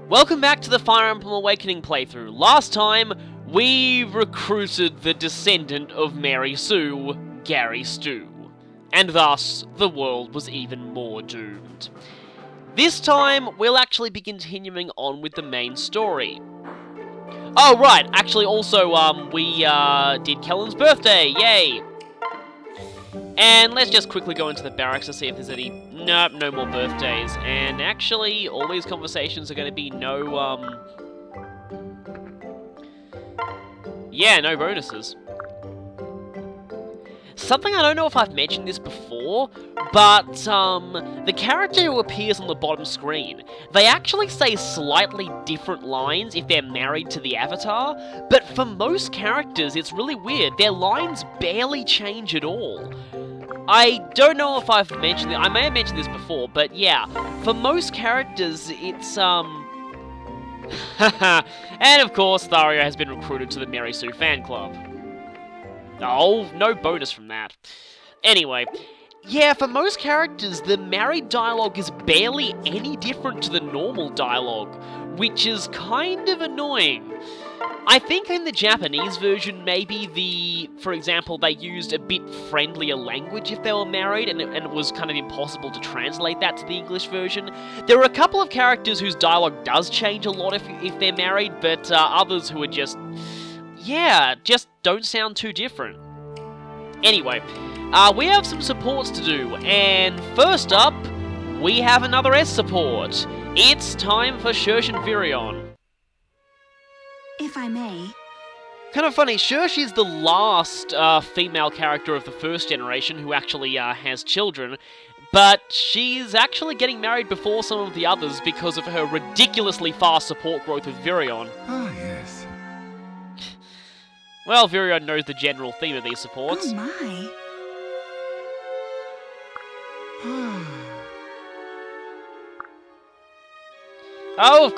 Welcome back to the Fire Emblem Awakening playthrough. Last time, we recruited the descendant of Mary Sue, Gary Stu, and thus, the world was even more doomed. This time, we'll actually be continuing on with the main story. Oh, right, actually also, we, did Kellen's birthday, yay! And let's just quickly go into the barracks to see if there's any... Nope, no more birthdays. And actually, all these conversations are going to be no, yeah, no bonuses. Something I don't know if I've mentioned this before, but, the character who appears on the bottom screen, they actually say slightly different lines if they're married to the avatar, but for most characters, it's really weird. Their lines barely change at all. I don't know if I've mentioned it, I may have mentioned this before, but yeah, for most characters, it's, and of course, Thario has been recruited to the Mary Sue fan club. Oh, no bonus from that. Anyway, yeah, for most characters, the married dialogue is barely any different to the normal dialogue, which is kind of annoying. I think in the Japanese version, maybe for example, they used a bit friendlier language if they were married, and it was kind of impossible to translate that to the English version. There are a couple of characters whose dialogue does change a lot if they're married, but others who are just... yeah, just don't sound too different. Anyway, we have some supports to do, and first up, we have another S support. It's time for Shersh and Virion. If I may. Kind of funny, Shersh is the last female character of the first generation who actually has children, but she's actually getting married before some of the others because of her ridiculously fast support growth with Virion. Ah, yes. Well, Virion knows the general theme of these supports. Oh my. Oh, of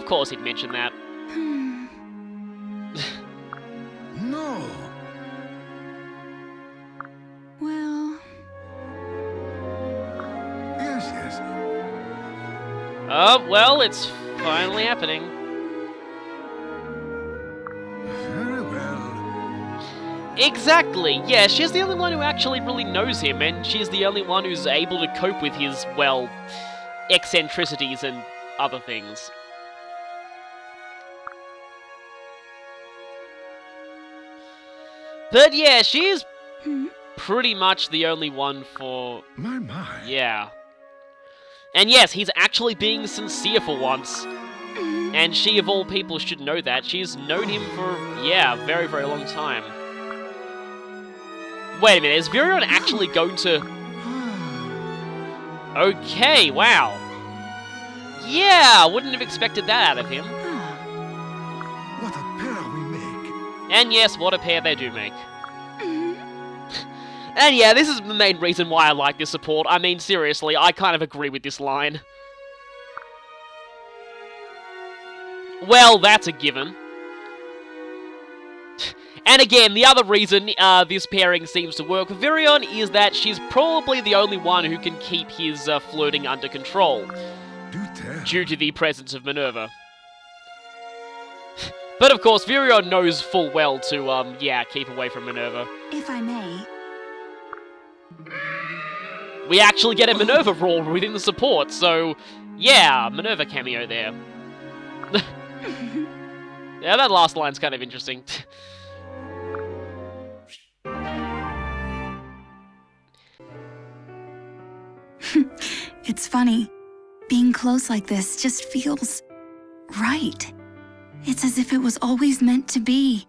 course he'd mention that. No. Well... Yes. Oh, well, it's finally happening. Very well. Exactly, yeah, she's the only one who actually really knows him, and she's the only one who's able to cope with his, well, eccentricities and other things. But yeah, she is pretty much the only one for... My. yeah. And yes, he's actually being sincere for once. And she, of all people, should know that. She's known him for, yeah, a very, very long time. Wait a minute, is Virion actually going to... okay, wow. Yeah, wouldn't have expected that out of him. What a pair we make. And yes, what a pair they do make. And yeah, this is the main reason why I like this support. I mean, seriously, I kind of agree with this line. Well, that's a given. And again, the other reason this pairing seems to work with Virion is that she's probably the only one who can keep his flirting under control. Do tell. Due to the presence of Minerva. But of course, Virion knows full well to, yeah, keep away from Minerva. If I may. We actually get a Minerva roar within the support, so yeah, Minerva cameo there. Yeah, that last line's kind of interesting. It's funny. Being close like this just feels right. It's as if it was always meant to be.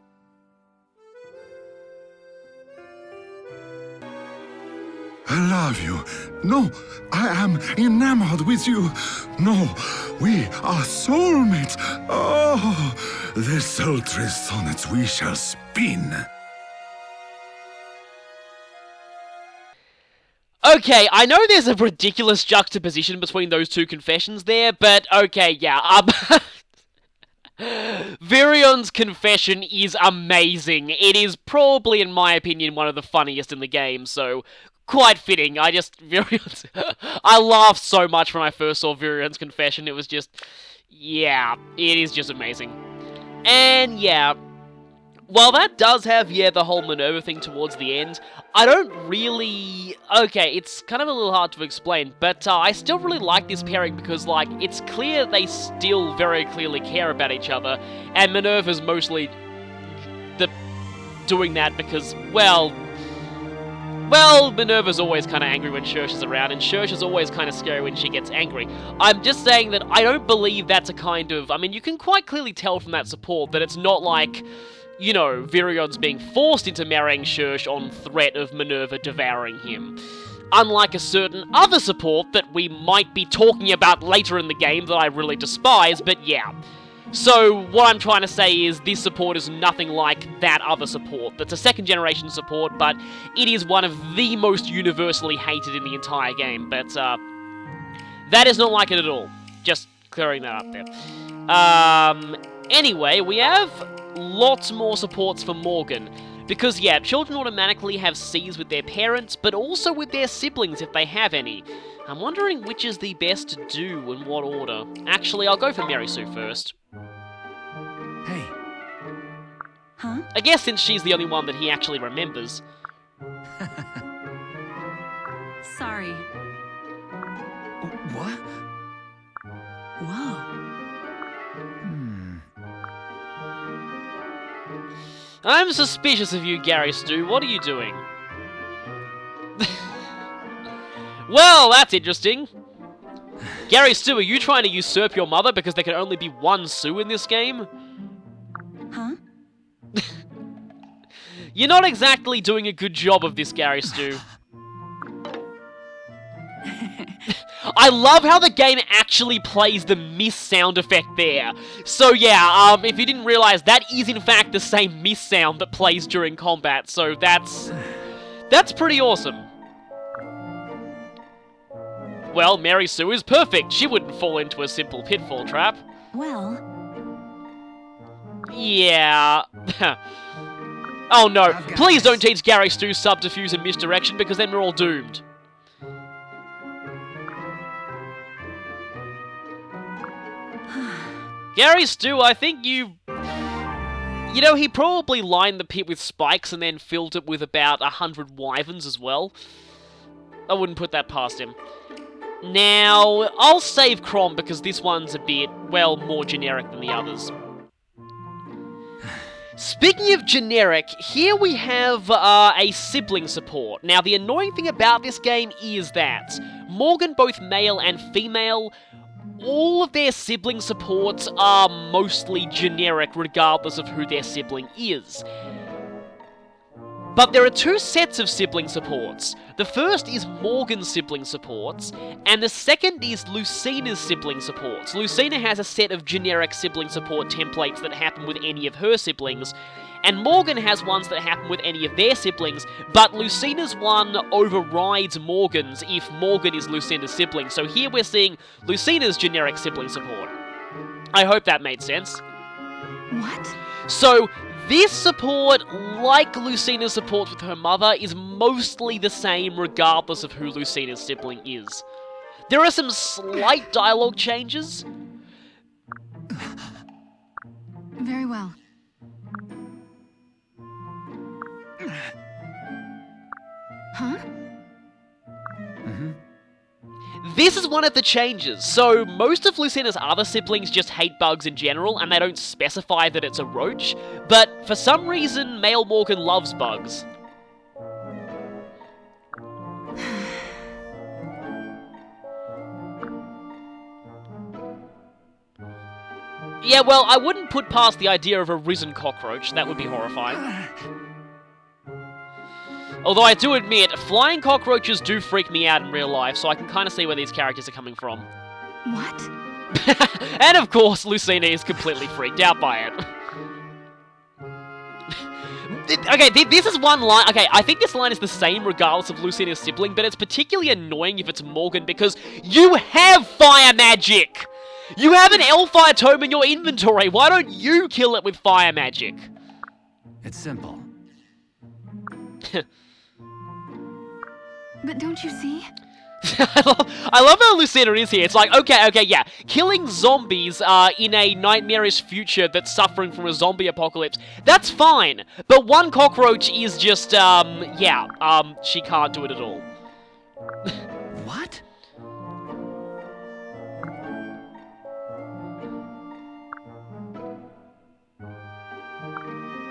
I love you. No, I am enamored with you. No, we are soulmates. Oh, the sultry sonnets we shall spin. Okay, I know there's a ridiculous juxtaposition between those two confessions there, but okay, yeah, Virion's confession is amazing. It is probably, in my opinion, one of the funniest in the game, so quite fitting. I just... I laughed so much when I first saw Virion's confession. It was just... Yeah, it is just amazing. And yeah, while that does have, the whole Minerva thing towards the end, I don't really... Okay, it's kind of a little hard to explain, but I still really like this pairing because, like, it's clear they still very clearly care about each other, and Minerva's mostly doing that because, well, Minerva's always kind of angry when Shersh is around, and Shersh is always kind of scary when she gets angry. I'm just saying that I don't believe that's a kind of... I mean, you can quite clearly tell from that support that it's not like, you know, Virion's being forced into marrying Shersh on threat of Minerva devouring him. Unlike a certain other support that we might be talking about later in the game that I really despise, but yeah. So, what I'm trying to say is this support is nothing like that other support. That's a second generation support, but it is one of the most universally hated in the entire game. But, that is not like it at all. Just clearing that up there. Anyway, we have lots more supports for Morgan. Because, yeah, children automatically have Cs with their parents, but also with their siblings if they have any. I'm wondering which is the best to do in what order. Actually, I'll go for Mary Sue first. Hey. Huh? I guess since she's the only one that he actually remembers. Sorry. What? Whoa. I'm suspicious of you, Gary Stu. What are you doing? Well, that's interesting. Gary Stu, are you trying to usurp your mother because there can only be one Sue in this game? Huh? You're not exactly doing a good job of this, Gary Stu. I love how the game actually plays the miss sound effect there. So yeah, if you didn't realize, that is in fact the same miss sound that plays during combat, so that's pretty awesome. Well, Mary Sue is perfect. She wouldn't fall into a simple pitfall trap. Well... Yeah. Oh no, please don't teach Gary Stu subterfuge and misdirection because then we're all doomed. Gary Stu, I think you... You know, he probably lined the pit with spikes and then filled it with about 100 wyverns as well. I wouldn't put that past him. Now, I'll save Crom because this one's a bit, well, more generic than the others. Speaking of generic, here we have a sibling support. Now, the annoying thing about this game is that Morgan, both male and female, all of their sibling supports are mostly generic regardless of who their sibling is. But there are two sets of sibling supports. The first is Morgan's sibling supports, and the second is Lucina's sibling supports. Lucina has a set of generic sibling support templates that happen with any of her siblings, and Morgan has ones that happen with any of their siblings, but Lucina's one overrides Morgan's if Morgan is Lucina's sibling. So here we're seeing Lucina's generic sibling support. I hope that made sense. What? So, this support, like Lucina's support with her mother, is mostly the same regardless of who Lucina's sibling is. There are some slight dialogue changes. Very well. Huh? This is one of the changes. So, most of Lucina's other siblings just hate bugs in general, and they don't specify that it's a roach, but for some reason, male Morgan loves bugs. Yeah, well, I wouldn't put past the idea of a risen cockroach. That would be horrifying. Although I do admit, flying cockroaches do freak me out in real life, so I can kind of see where these characters are coming from. What? And of course, Lucina is completely freaked out by it. Okay, this is one line. Okay, I think this line is the same regardless of Lucina's sibling, but it's particularly annoying if it's Morgan because you have fire magic! You have an Hellfire Tome in your inventory. Why don't you kill it with fire magic? It's simple. But don't you see? I love how Lucina is here. It's like, okay, yeah. Killing zombies in a nightmarish future that's suffering from a zombie apocalypse, that's fine. But one cockroach is just, she can't do it at all. What?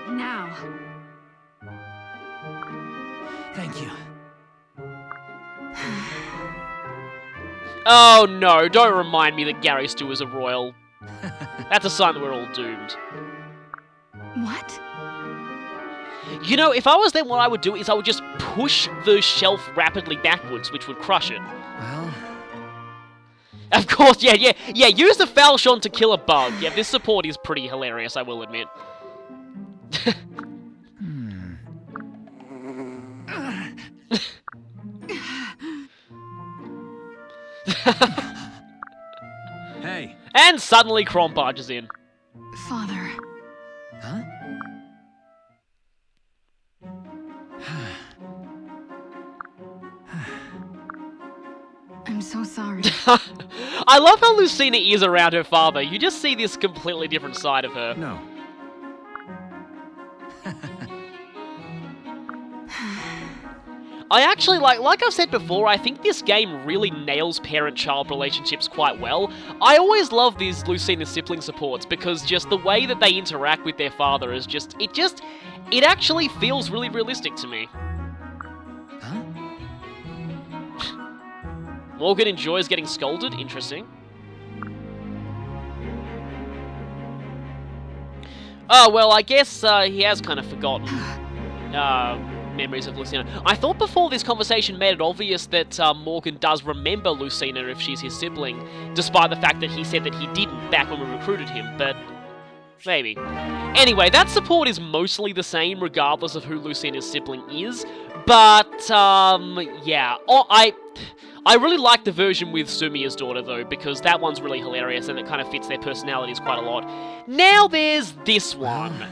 Now. Thank you. Oh no, don't remind me that Gary Stu is a royal. That's a sign that we're all doomed. What? You know, if I was them, what I would do is I would just push the shelf rapidly backwards, which would crush it. Well, Of course, yeah, use the falchion to kill a bug. Yeah, this support is pretty hilarious, I will admit. hey. And suddenly Crom barges in. Father. Huh? I'm so sorry. I love how Lucina is around her father. You just see this completely different side of her. No. I actually, like I've said before, I think this game really nails parent-child relationships quite well. I always love these Lucina sibling supports because just the way that they interact with their father is it actually feels really realistic to me. Huh? Morgan enjoys getting scolded. Interesting. Oh, well, I guess he has kind of forgotten memories of Lucina. I thought before this conversation made it obvious that Morgan does remember Lucina if she's his sibling, despite the fact that he said that he didn't back when we recruited him, but maybe. Anyway, that support is mostly the same regardless of who Lucina's sibling is, but, yeah. I really like the version with Sumiya's daughter, though, because that one's really hilarious and it kind of fits their personalities quite a lot. Now there's this one.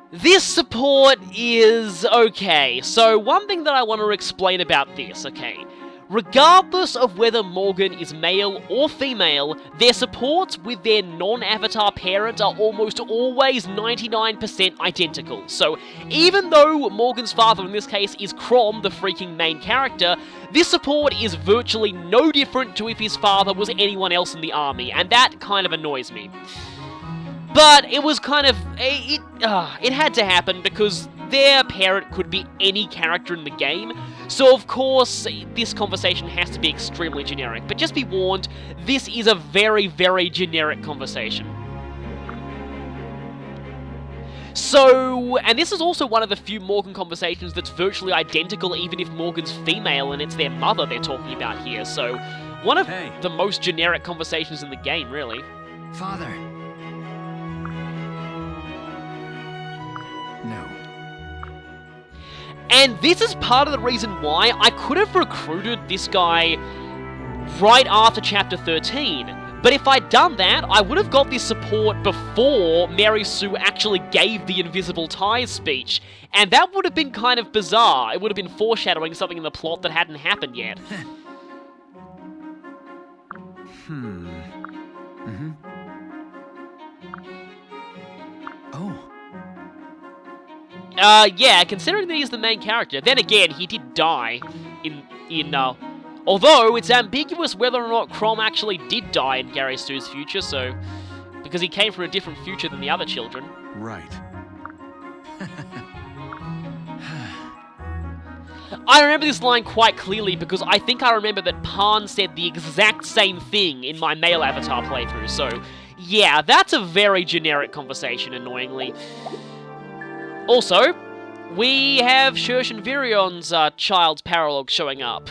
This support is okay. So one thing that I want to explain about this, okay? Regardless of whether Morgan is male or female, their supports with their non-avatar parent are almost always 99% identical. So even though Morgan's father in this case is Crom, the freaking main character, this support is virtually no different to if his father was anyone else in the army, and that kind of annoys me. But it was kind of, it had to happen because their parent could be any character in the game, so of course this conversation has to be extremely generic. But just be warned, this is a very, very generic conversation. So, and this is also one of the few Morgan conversations that's virtually identical even if Morgan's female and it's their mother they're talking about here, so one of the most generic conversations in the game, really. Father. No. And this is part of the reason why I could have recruited this guy right after Chapter 13. But if I'd done that, I would have got this support before Mary Sue actually gave the Invisible Ties speech. And that would have been kind of bizarre. It would have been foreshadowing something in the plot that hadn't happened yet. Oh. Yeah, considering that he's the main character. Then again, he did die although it's ambiguous whether or not Crom actually did die in Gary Stu's future, so... because he came from a different future than the other children. Right. I remember this line quite clearly because I think I remember that Pan said the exact same thing in my male avatar playthrough, so... yeah, that's a very generic conversation, annoyingly. Also, we have Shersh and Virion's child's paralogue showing up.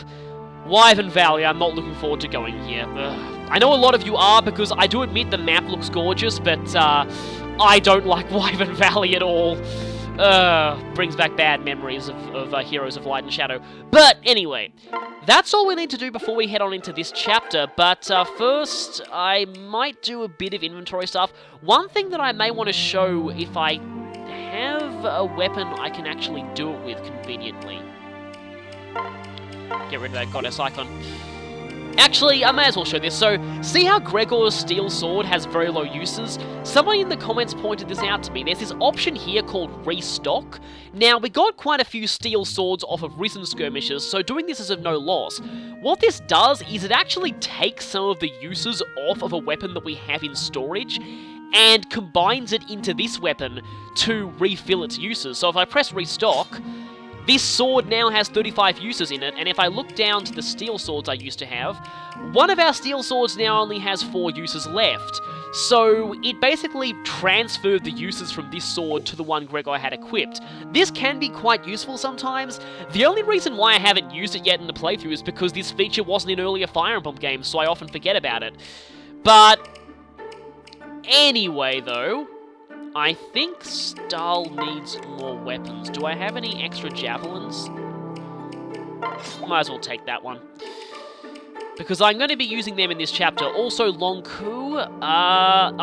Wyvern Valley, I'm not looking forward to going here. I know a lot of you are, because I do admit the map looks gorgeous, but I don't like Wyvern Valley at all. Brings back bad memories of Heroes of Light and Shadow. But anyway, that's all we need to do before we head on into this chapter, but first, I might do a bit of inventory stuff. One thing that I may want to show if I have a weapon I can actually do it with conveniently. Get rid of that goddess icon. Actually, I may as well show this. So, see how Gregor's steel sword has very low uses? Somebody in the comments pointed this out to me. There's this option here called restock. Now, we got quite a few steel swords off of Risen skirmishes, so doing this is of no loss. What this does is it actually takes some of the uses off of a weapon that we have in storage and combines it into this weapon to refill its uses. So if I press restock, this sword now has 35 uses in it, and if I look down to the steel swords I used to have, one of our steel swords now only has 4 uses left. So it basically transferred the uses from this sword to the one Gregor had equipped. This can be quite useful sometimes. The only reason why I haven't used it yet in the playthrough is because this feature wasn't in earlier Fire Emblem games, so I often forget about it. But anyway, though, I think Stahl needs more weapons. Do I have any extra javelins? Might as well take that one. Because I'm going to be using them in this chapter. Also, Longku.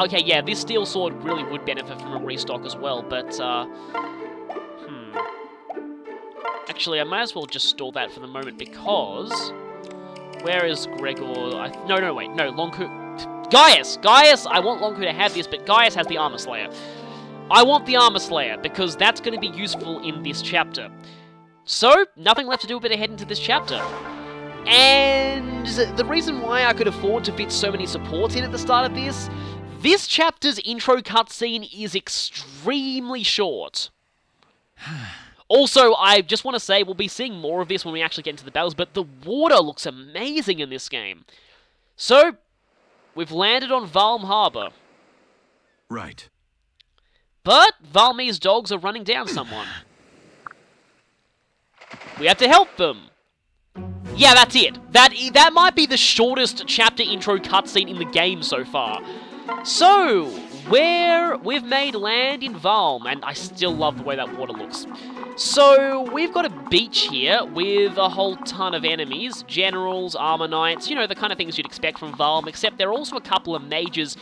Okay, yeah, this steel sword really would benefit from a restock as well, but, Actually, I might as well just store that for the moment, because... Where is Gregor? No, wait, no, Longku... Gaius! I want Longku to have this, but Gaius has the Armor Slayer. I want the Armor Slayer, because that's going to be useful in this chapter. So, nothing left to do but to head into this chapter. And the reason why I could afford to fit so many supports in at the start of this chapter's intro cutscene is extremely short. Also, I just want to say, we'll be seeing more of this when we actually get into the battles, but the water looks amazing in this game. So, we've landed on Valm Harbor. Right. But Valmy's dogs are running down someone. We have to help them. Yeah, that's it. That might be the shortest chapter intro cutscene in the game so far. So, we've made land in Valm, and I still love the way that water looks. So, we've got a beach here with a whole ton of enemies, generals, armor knights, you know, the kind of things you'd expect from Valm, except there are also a couple of mages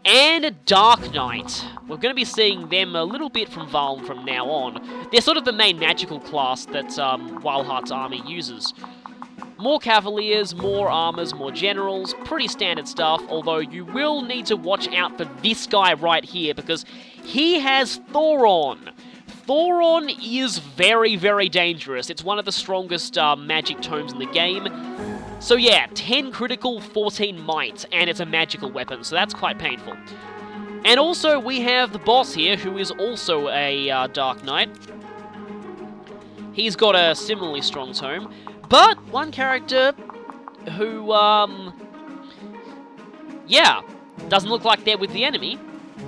and a Dark Knight. We're going to be seeing them a little bit from Valm from now on. They're sort of the main magical class that Walhart's army uses. More cavaliers, more armors, more generals, pretty standard stuff, although you will need to watch out for this guy right here, because he has Thoron. Thoron is very, very dangerous. It's one of the strongest magic tomes in the game. So yeah, 10 critical, 14 might, and it's a magical weapon, so that's quite painful. And also, we have the boss here, who is also a Dark Knight. He's got a similarly strong tome, but one character who, yeah, doesn't look like they're with the enemy.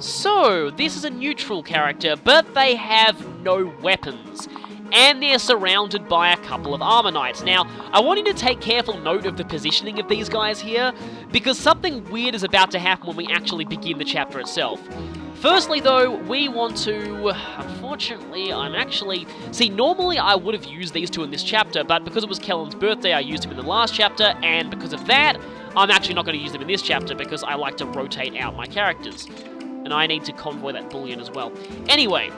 So, this is a neutral character, but they have no weapons. And they're surrounded by a couple of armor knights. Now, I want you to take careful note of the positioning of these guys here, because something weird is about to happen when we actually begin the chapter itself. Firstly, though, we want to... Unfortunately, See, normally I would have used these two in this chapter, but because it was Kellen's birthday, I used them in the last chapter, and because of that, I'm actually not going to use them in this chapter, because I like to rotate out my characters. And I need to convoy that bullion as well. Anyway...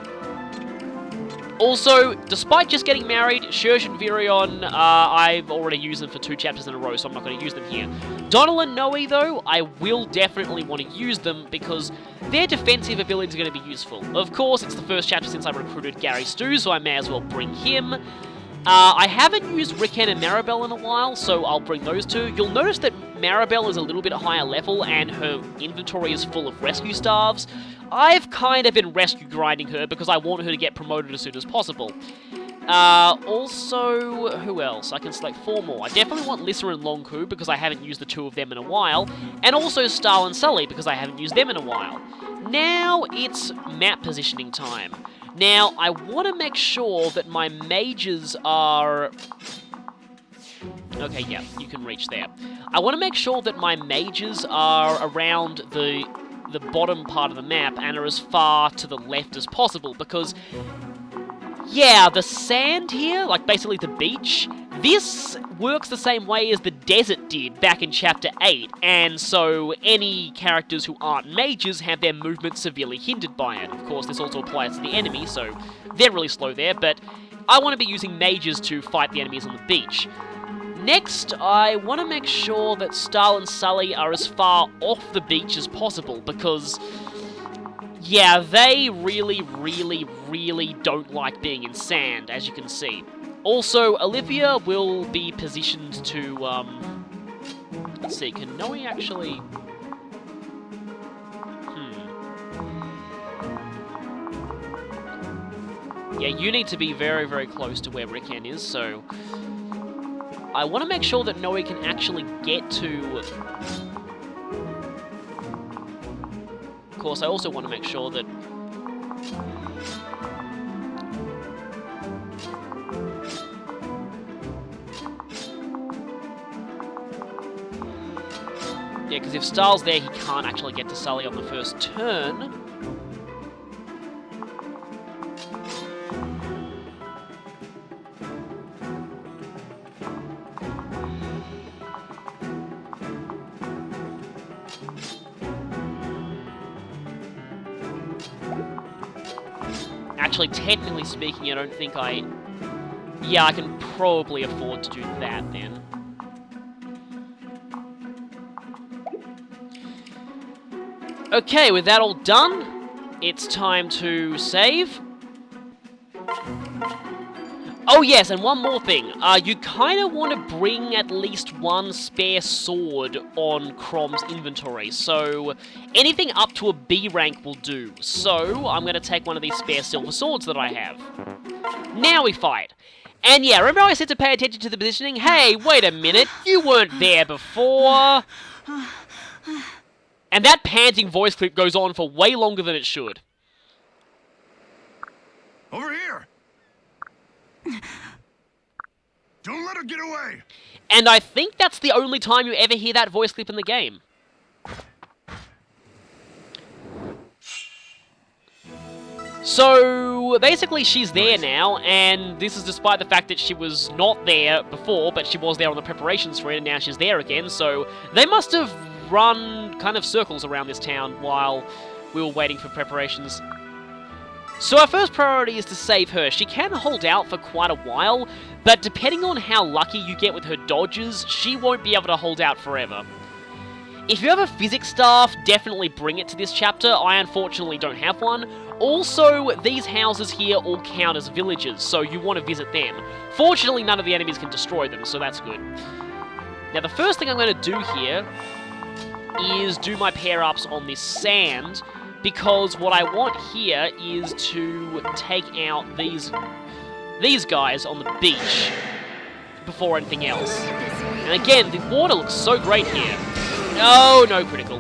Also, despite just getting married, Shersh and Virion, I've already used them for 2 chapters in a row, so I'm not going to use them here. Donal and Noe, though, I will definitely want to use them, because their defensive abilities are going to be useful. Of course, it's the first chapter since I recruited Gary Stu, so I may as well bring him. I haven't used Riken and Maribel in a while, so I'll bring those two. You'll notice that Maribel is a little bit higher level, and her inventory is full of rescue staves. I've kind of been rescue grinding her because I want her to get promoted as soon as possible. Also, who else? I can select 4 more. I definitely want Lissa and Longku because I haven't used the 2 of them in a while, and also Stahl and Sully because I haven't used them in a while. Now it's map positioning time. Now, I want to make sure that my mages are... Okay, yeah, you can reach there. I want to make sure that my mages are around the bottom part of the map and are as far to the left as possible, because, yeah, the sand here, like basically the beach, this works the same way as the desert did back in Chapter 8, and so any characters who aren't mages have their movement severely hindered by it. Of course, this also applies to the enemy, so they're really slow there, but I want to be using mages to fight the enemies on the beach. Next, I want to make sure that Starl and Sully are as far off the beach as possible, because, yeah, they really, really, really don't like being in sand, as you can see. Also, Olivia will be positioned to, let's see, can Noe actually... Yeah, you need to be very, very close to where Rickon is, so... I want to make sure that Noe can actually get to... Of course, I also want to make sure that... Yeah, because if Starl's there, he can't actually get to Sully on the first turn. Actually, technically speaking, I don't think I... Yeah, I can probably afford to do that then. Okay, with that all done, it's time to save. Oh yes, and one more thing. You kind of want to bring at least one spare sword on Crom's inventory. So, anything up to a B rank will do. So, I'm going to take one of these spare silver swords that I have. Now we fight. And yeah, remember I said to pay attention to the positioning? Hey, wait a minute. You weren't there before. And that panting voice clip goes on for way longer than it should. Over here! Don't let her get away! And I think that's the only time you ever hear that voice clip in the game. So, basically she's there now, and this is despite the fact that she was not there before, but she was there on the preparation screen, and now she's there again, so they must have run kind of circles around this town while we were waiting for preparations. So our first priority is to save her. She can hold out for quite a while, but depending on how lucky you get with her dodges, she won't be able to hold out forever. If you have a physics staff, definitely bring it to this chapter. I unfortunately don't have one. Also, these houses here all count as villages, so you want to visit them. Fortunately, none of the enemies can destroy them, so that's good. Now, the first thing I'm going to do here is do my pair-ups on this sand, because what I want here is to take out these guys on the beach before anything else. And again, the water looks so great here. Oh, no critical.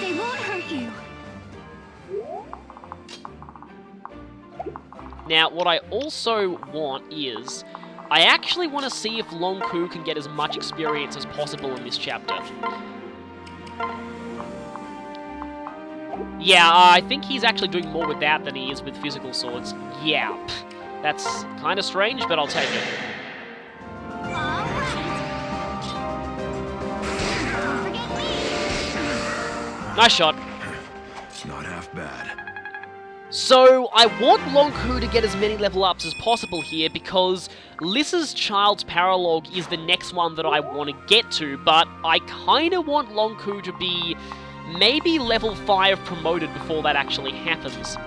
They won't hurt you. Now, what I also want is... I actually want to see if Longku can get as much experience as possible in this chapter. Yeah, I think he's actually doing more with that than he is with physical swords. Yeah, that's kind of strange, but I'll take it. Nice shot. It's not half bad. So, I want Longku to get as many level ups as possible here because Lys's Child's Paralogue is the next one that I want to get to, but I kind of want Longku to be maybe level 5 promoted before that actually happens.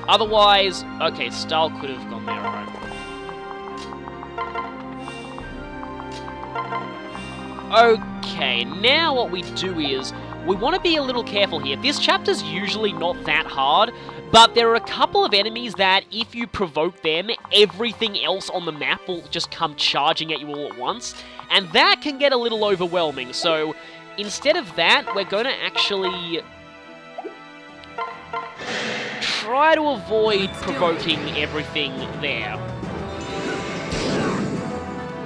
Otherwise, okay, Starl could have gone there, alright. Okay, now what we do is, we want to be a little careful here. This chapter's usually not that hard, but there are a couple of enemies that, if you provoke them, everything else on the map will just come charging at you all at once, and that can get a little overwhelming, so instead of that, we're going to actually try to avoid provoking everything there.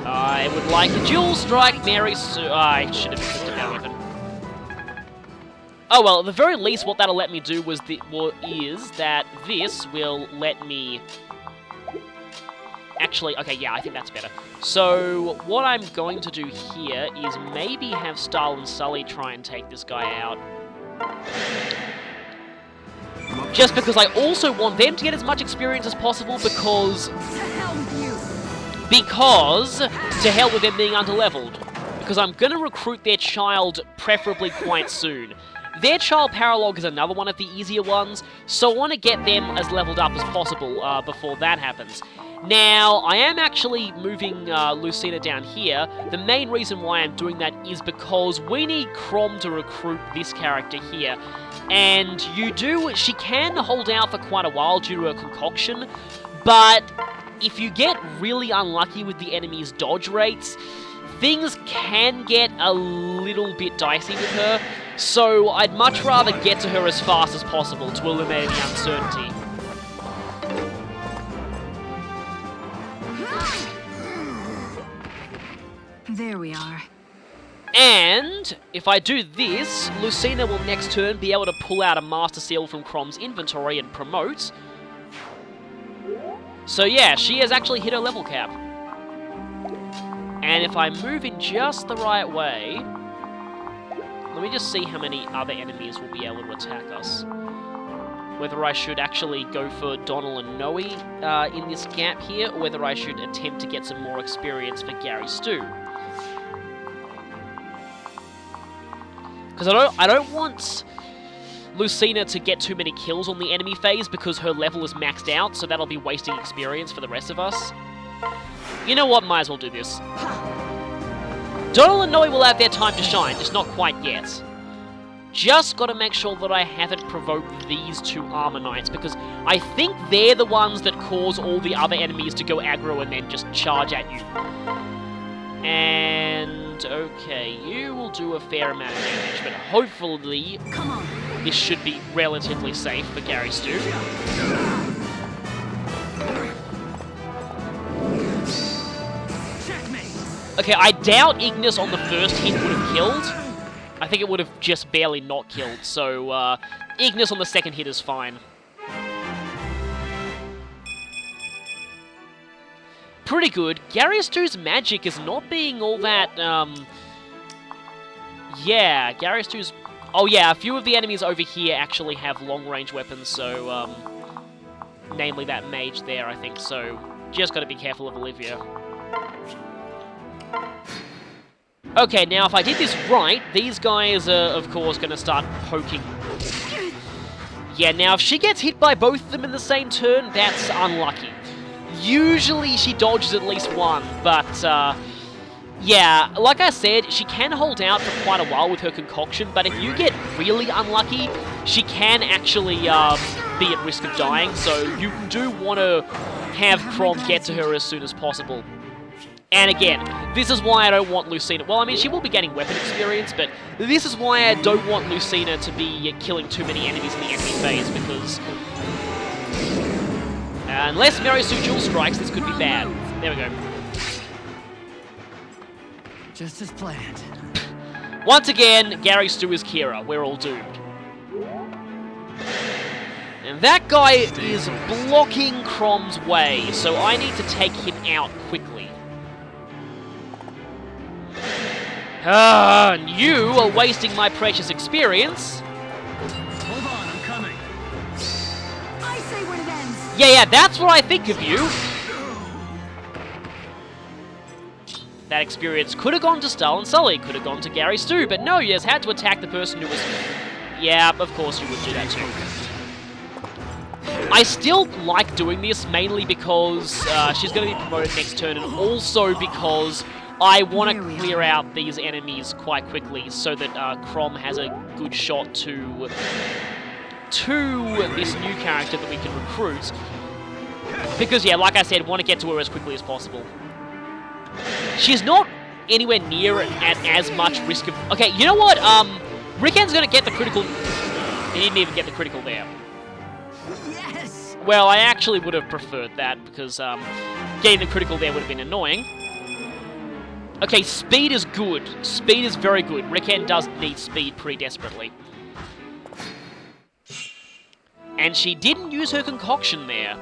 I would like a dual strike, Mary I should have picked that weapon. Oh well, at the very least, what that'll let me do is that this will let me... Actually, okay, yeah, I think that's better. So, what I'm going to do here is maybe have Starl and Sully try and take this guy out. Just because I also want them to get as much experience as possible, because... To hell with you. Because, to hell with them being underleveled. Because I'm going to recruit their child preferably quite soon. Their child paralog is another one of the easier ones, so I want to get them as leveled up as possible before that happens. Now, I am actually moving Lucina down here. The main reason why I'm doing that is because we need Crom to recruit this character here. And she can hold out for quite a while due to her concoction, but if you get really unlucky with the enemy's dodge rates, things can get a little bit dicey with her, so I'd much rather get to her as fast as possible to eliminate the uncertainty. There we are. And if I do this, Lucina will next turn be able to pull out a Master Seal from Crom's inventory and promote. So yeah, she has actually hit her level cap. And if I move in just the right way, let me just see how many other enemies will be able to attack us. Whether I should actually go for Donal and Noe in this gap here, or whether I should attempt to get some more experience for Gary Stu. Because I don't want Lucina to get too many kills on the enemy phase because her level is maxed out, so that'll be wasting experience for the rest of us. You know what, might as well do this. Donal and Noe will have their time to shine, just not quite yet. Just gotta make sure that I haven't provoked these two Armor Knights, because I think they're the ones that cause all the other enemies to go aggro and then just charge at you. And, okay, you will do a fair amount of damage, but hopefully this should be relatively safe for Gary Stu. Okay, I doubt Ignis on the first hit would have killed. I think it would have just barely not killed, so Ignis on the second hit is fine. Pretty good. Gary Stu's magic is not being all that, yeah, Gary Stu's... Oh yeah, a few of the enemies over here actually have long-range weapons, so, namely that mage there, I think, so just gotta be careful of Olivia. Okay, now if I did this right, these guys are, of course, going to start poking. Yeah, now if she gets hit by both of them in the same turn, that's unlucky. Usually she dodges at least one, but, yeah, like I said, she can hold out for quite a while with her concoction, but if you get really unlucky, she can actually be at risk of dying, so you do want to have Crom get to her as soon as possible. And again, this is why I don't want Lucina... Well, I mean, she will be getting weapon experience, but this is why I don't want Lucina to be killing too many enemies in the enemy phase, because... unless Mary Sue dual strikes, this could be bad. There we go. Just as planned. Once again, Gary Stu is Kira. We're all doomed. And that guy is blocking Crom's way, so I need to take him out quickly. And you are wasting my precious experience. Hold on, I'm coming. I say when it ends. Yeah, that's what I think of you. That experience could have gone to Stull and Sully, could have gone to Gary Stu, but no, you just had to attack the person who was... Yeah, of course you would do that too. I still like doing this, mainly because she's going to be promoted next turn, and also because I want to clear out these enemies quite quickly so that Crom has a good shot to this new character that we can recruit. Because, yeah, like I said, want to get to her as quickly as possible. She's not anywhere near at as much risk of... Okay, you know what? Ricken's going to get the critical... He didn't even get the critical there. Yes. Well, I actually would have preferred that, because getting the critical there would have been annoying. Okay, speed is good. Speed is very good. Ricken does need speed pretty desperately. And she didn't use her concoction there.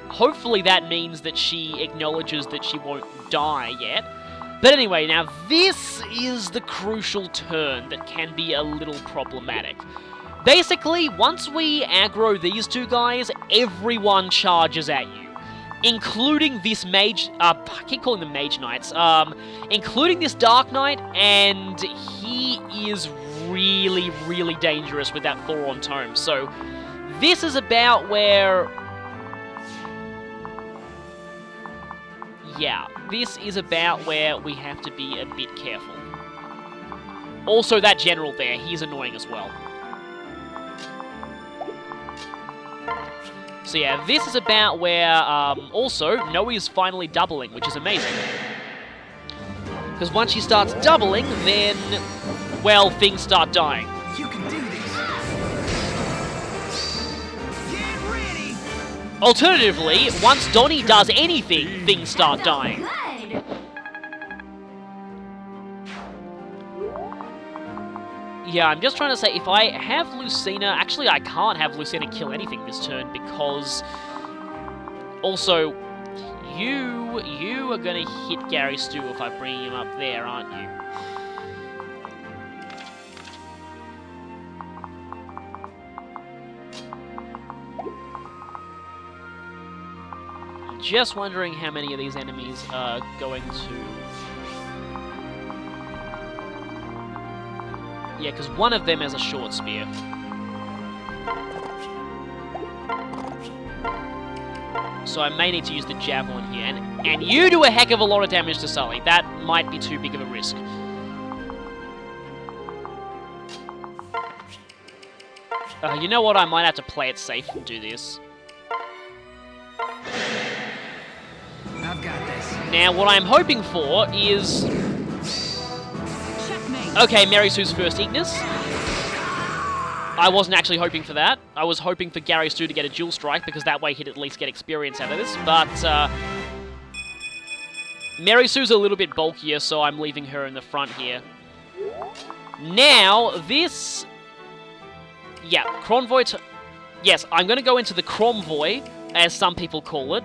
Hopefully that means that she acknowledges that she won't die yet. But anyway, now this is the crucial turn that can be a little problematic. Basically, once we aggro these two guys, everyone charges at you. including this mage, I keep calling them mage knights, including this dark knight, and he is really, really dangerous with that Thoron tome. So this is about where... Yeah, this is about where we have to be a bit careful. Also, that general there, he's annoying as well. So yeah, this is about where, also, Noe's finally doubling, which is amazing. Because once she starts doubling, then, well, things start dying. You can do this. Get ready. Alternatively, once Donnie does anything, things start dying. Good. Yeah, I'm just trying to say, if I have Lucina... Actually, I can't have Lucina kill anything this turn, because... Also, you are gonna hit Gary Stu if I bring him up there, aren't you? Just wondering how many of these enemies are going to... Yeah, because one of them has a short spear. So I may need to use the javelin here. And you do a heck of a lot of damage to Sully. That might be too big of a risk. You know what? I might have to play it safe and do this. I've got this. Now, what I'm hoping for is... Checkmate. Okay, Mary Sue's first Ignis. I wasn't actually hoping for that. I was hoping for Gary Stu to get a dual strike, because that way he'd at least get experience out of this, but... Mary Sue's a little bit bulkier, so I'm leaving her in the front here. Now, this... Yeah, Cronvoy... Yes, I'm going to go into the Cromvoy, as some people call it.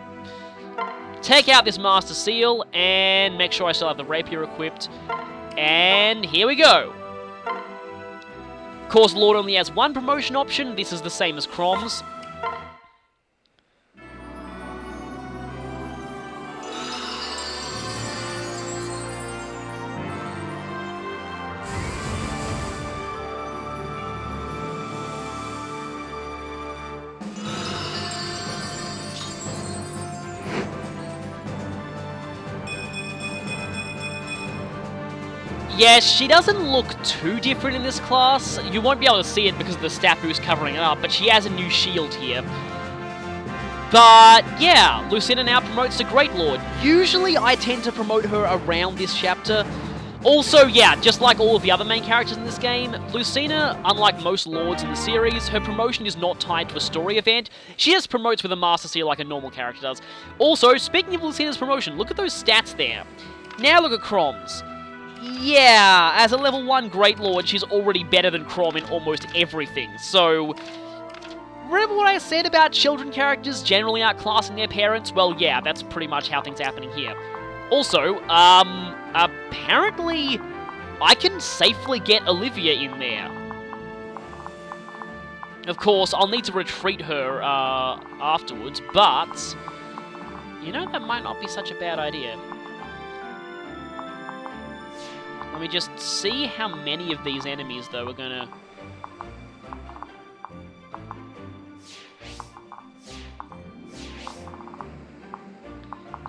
Take out this Master Seal, and make sure I still have the Rapier equipped. And here we go. Of course, Lord only has one promotion option. This is the same as Crom's. Yes, she doesn't look too different in this class. You won't be able to see it because of the stat boost covering it up, but she has a new shield here. But, yeah, Lucina now promotes to Great Lord. Usually, I tend to promote her around this chapter. Also, yeah, just like all of the other main characters in this game, Lucina, unlike most Lords in the series, her promotion is not tied to a story event. She just promotes with a Master Seal like a normal character does. Also, speaking of Lucina's promotion, look at those stats there. Now look at Crom's. Yeah, as a level 1 Great Lord, she's already better than Crom in almost everything, so... Remember what I said about children characters generally outclassing their parents? Well, yeah, that's pretty much how things are happening here. Also, apparently, I can safely get Olivia in there. Of course, I'll need to retreat her, afterwards, but... You know, that might not be such a bad idea. Let me just see how many of these enemies, though, are gonna...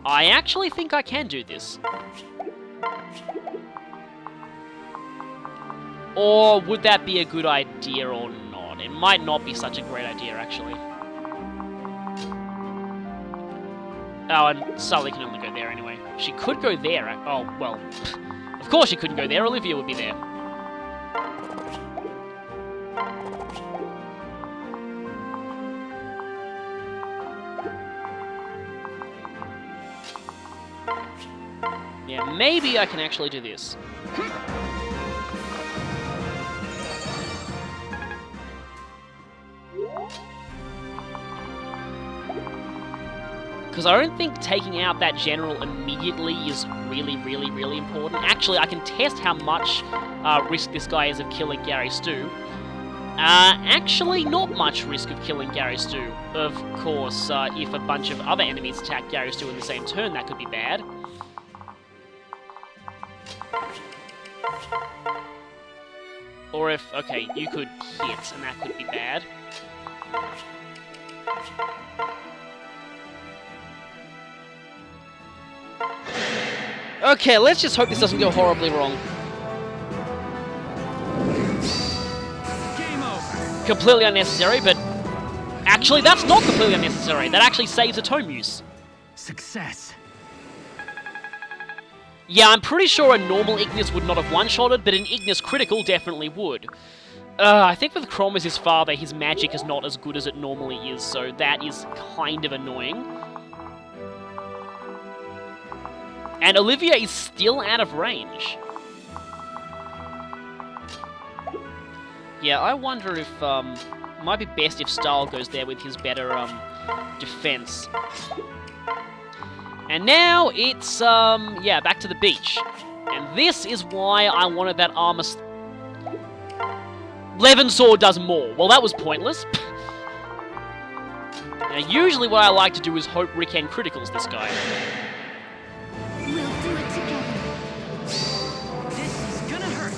I actually think I can do this. Or would that be a good idea or not? It might not be such a great idea, actually. Oh, and Sully can only go there anyway. She could go there. Oh, well... Of course she couldn't go there, Olivia would be there. Yeah, maybe I can actually do this. Because I don't think taking out that general immediately is really, really, really important. Actually, I can test how much risk this guy is of killing Gary Stu. Actually, not much risk of killing Gary Stu. Of course, if a bunch of other enemies attack Gary Stu in the same turn, that could be bad. Or if, okay, you could hit, and that could be bad. Okay, let's just hope this doesn't go horribly wrong. Game over. Completely unnecessary, but... Actually, that's not completely unnecessary. That actually saves a tome use. Success. Yeah, I'm pretty sure a normal Ignis would not have one-shotted, but an Ignis critical definitely would. I think with Crom as his father, his magic is not as good as it normally is, so that is kind of annoying. And Olivia is still out of range. Yeah, I wonder if, might be best if Stahl goes there with his better, defense. And now it's, yeah, back to the beach. And this is why I wanted that armor... Levin Sword does more. Well, that was pointless. Now, usually what I like to do is hope Rick N criticals this guy. We'll do it together. This is gonna hurt.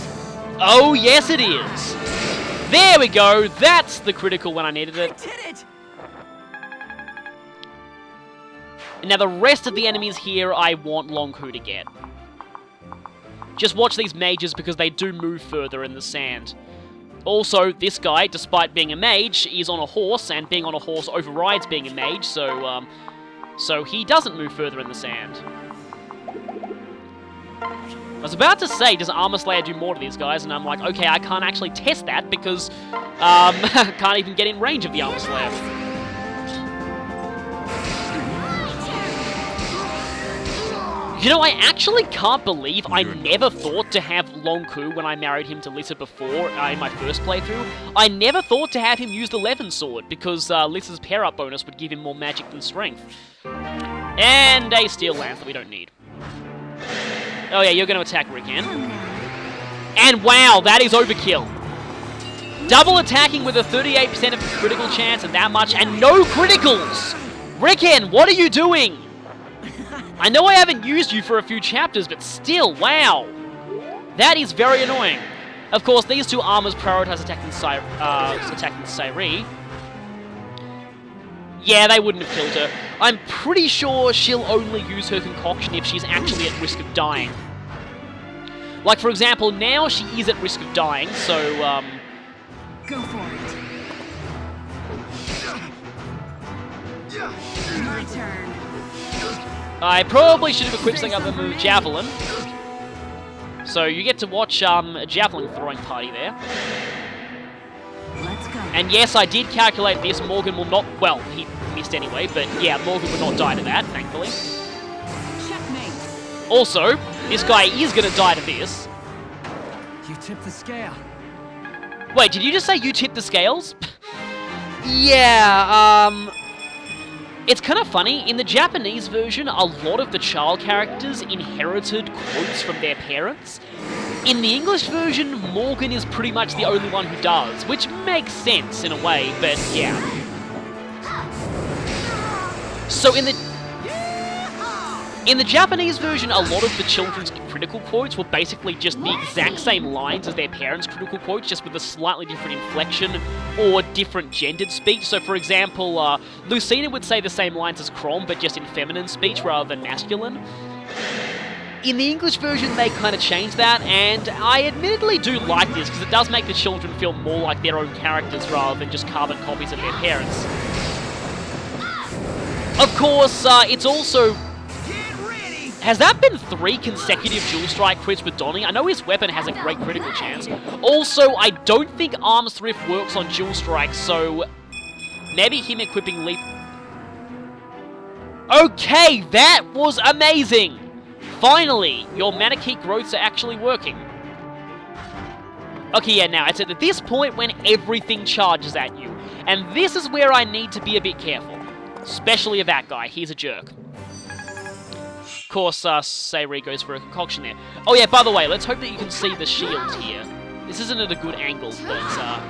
Oh, yes it is! There we go! That's the critical when I needed it. Did it. Now the rest of the enemies here I want Long Ku to get. Just watch these mages because they do move further in the sand. Also, this guy, despite being a mage, is on a horse, and being on a horse overrides being a mage, so he doesn't move further in the sand. I was about to say, does Armor Slayer do more to these guys? And I'm like, okay, I can't actually test that because can't even get in range of the Armor Slayer. You know, I actually can't believe I never thought to have Long Ku when I married him to Lissa before in my first playthrough. I never thought to have him use the Levin Sword because Lissa's pair-up bonus would give him more magic than strength. And a Steel Lance that we don't need. Oh yeah, you're going to attack Rick N. And wow, that is overkill. Double attacking with a 38% of critical chance and that much, and no criticals! Rick N, what are you doing? I know I haven't used you for a few chapters, but still, wow! That is very annoying. Of course, these two armors prioritize attacking Sairi. Yeah, they wouldn't have killed her. I'm pretty sure she'll only use her concoction if she's actually at risk of dying. Like, for example, now she is at risk of dying, so, Go for it. My turn. I probably should have equipped something other than the Javelin. So you get to watch a Javelin throwing party there. Let's go. And yes, I did calculate this. Morgan will not... Well, he missed anyway, but yeah, Morgan would not die to that, thankfully. Checkmate. Also, this guy is going to die to this. You tipped the scale. Wait, did you just say you tipped the scales? Yeah, it's kind of funny. In the Japanese version, a lot of the child characters inherited quotes from their parents. In the English version, Morgan is pretty much the only one who does, which makes sense in a way, but yeah. So in the Japanese version, a lot of the children's critical quotes were basically just the exact same lines as their parents' critical quotes, just with a slightly different inflection or different gendered speech. So, for example, Lucina would say the same lines as Crom, but just in feminine speech rather than masculine. In the English version, they kind of changed that, and I admittedly do like this, because it does make the children feel more like their own characters rather than just carbon copies of their parents. Of course, it's also... Has that been 3 consecutive dual strike crits with Donnie? I know his weapon has a great critical chance. Also, I don't think Arms Thrift works on dual strike, so maybe him equipping Leap... Okay, that was amazing! Finally, your Manakee growths are actually working. Okay, yeah, now, it's at this point when everything charges at you. And this is where I need to be a bit careful. Especially of that guy, he's a jerk. Of course, Sairi goes for a concoction there. Oh yeah, by the way, let's hope that you can see the shield here. This isn't at a good angle, but,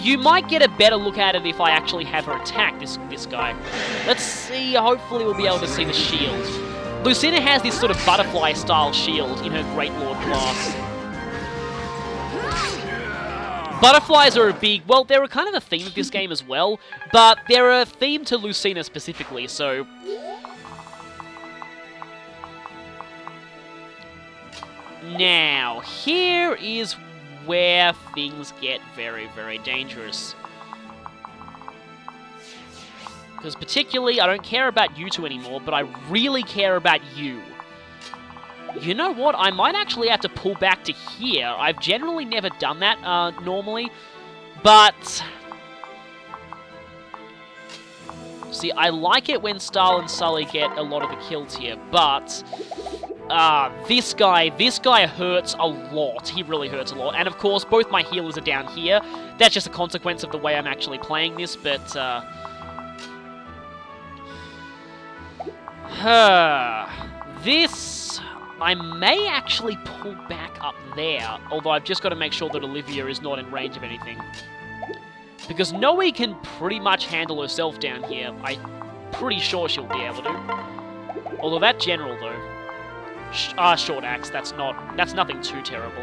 You might get a better look at it if I actually have her attack this guy. Let's see, hopefully we'll be able to see the shield. Lucina has this sort of butterfly-style shield in her Great Lord class. Butterflies are a big... Well, they're a kind of a theme of this game as well, but they're a theme to Lucina specifically, so... Now, here is where things get very, very dangerous. Because particularly, I don't care about you two anymore, but I really care about you. You know what? I might actually have to pull back to here. I've generally never done that, normally. But... See, I like it when Starl and Sully get a lot of the kills here, but... this guy hurts a lot. He really hurts a lot. And of course, both my healers are down here. That's just a consequence of the way I'm actually playing this, but, this... I may actually pull back up there, although I've just got to make sure that Olivia is not in range of anything. Because Noe can pretty much handle herself down here. I'm pretty sure she'll be able to. Although that general, though... short axe, that's nothing too terrible.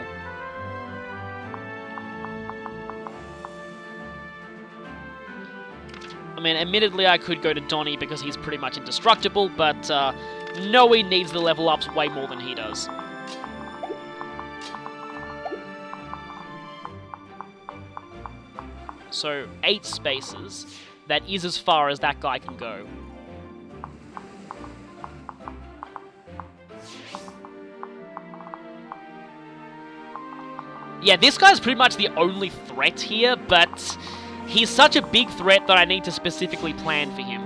I mean, admittedly, I could go to Donnie because he's pretty much indestructible, but, Noe needs the level ups way more than he does. So, 8 spaces. That is as far as that guy can go. Yeah, this guy's pretty much the only threat here, but he's such a big threat that I need to specifically plan for him.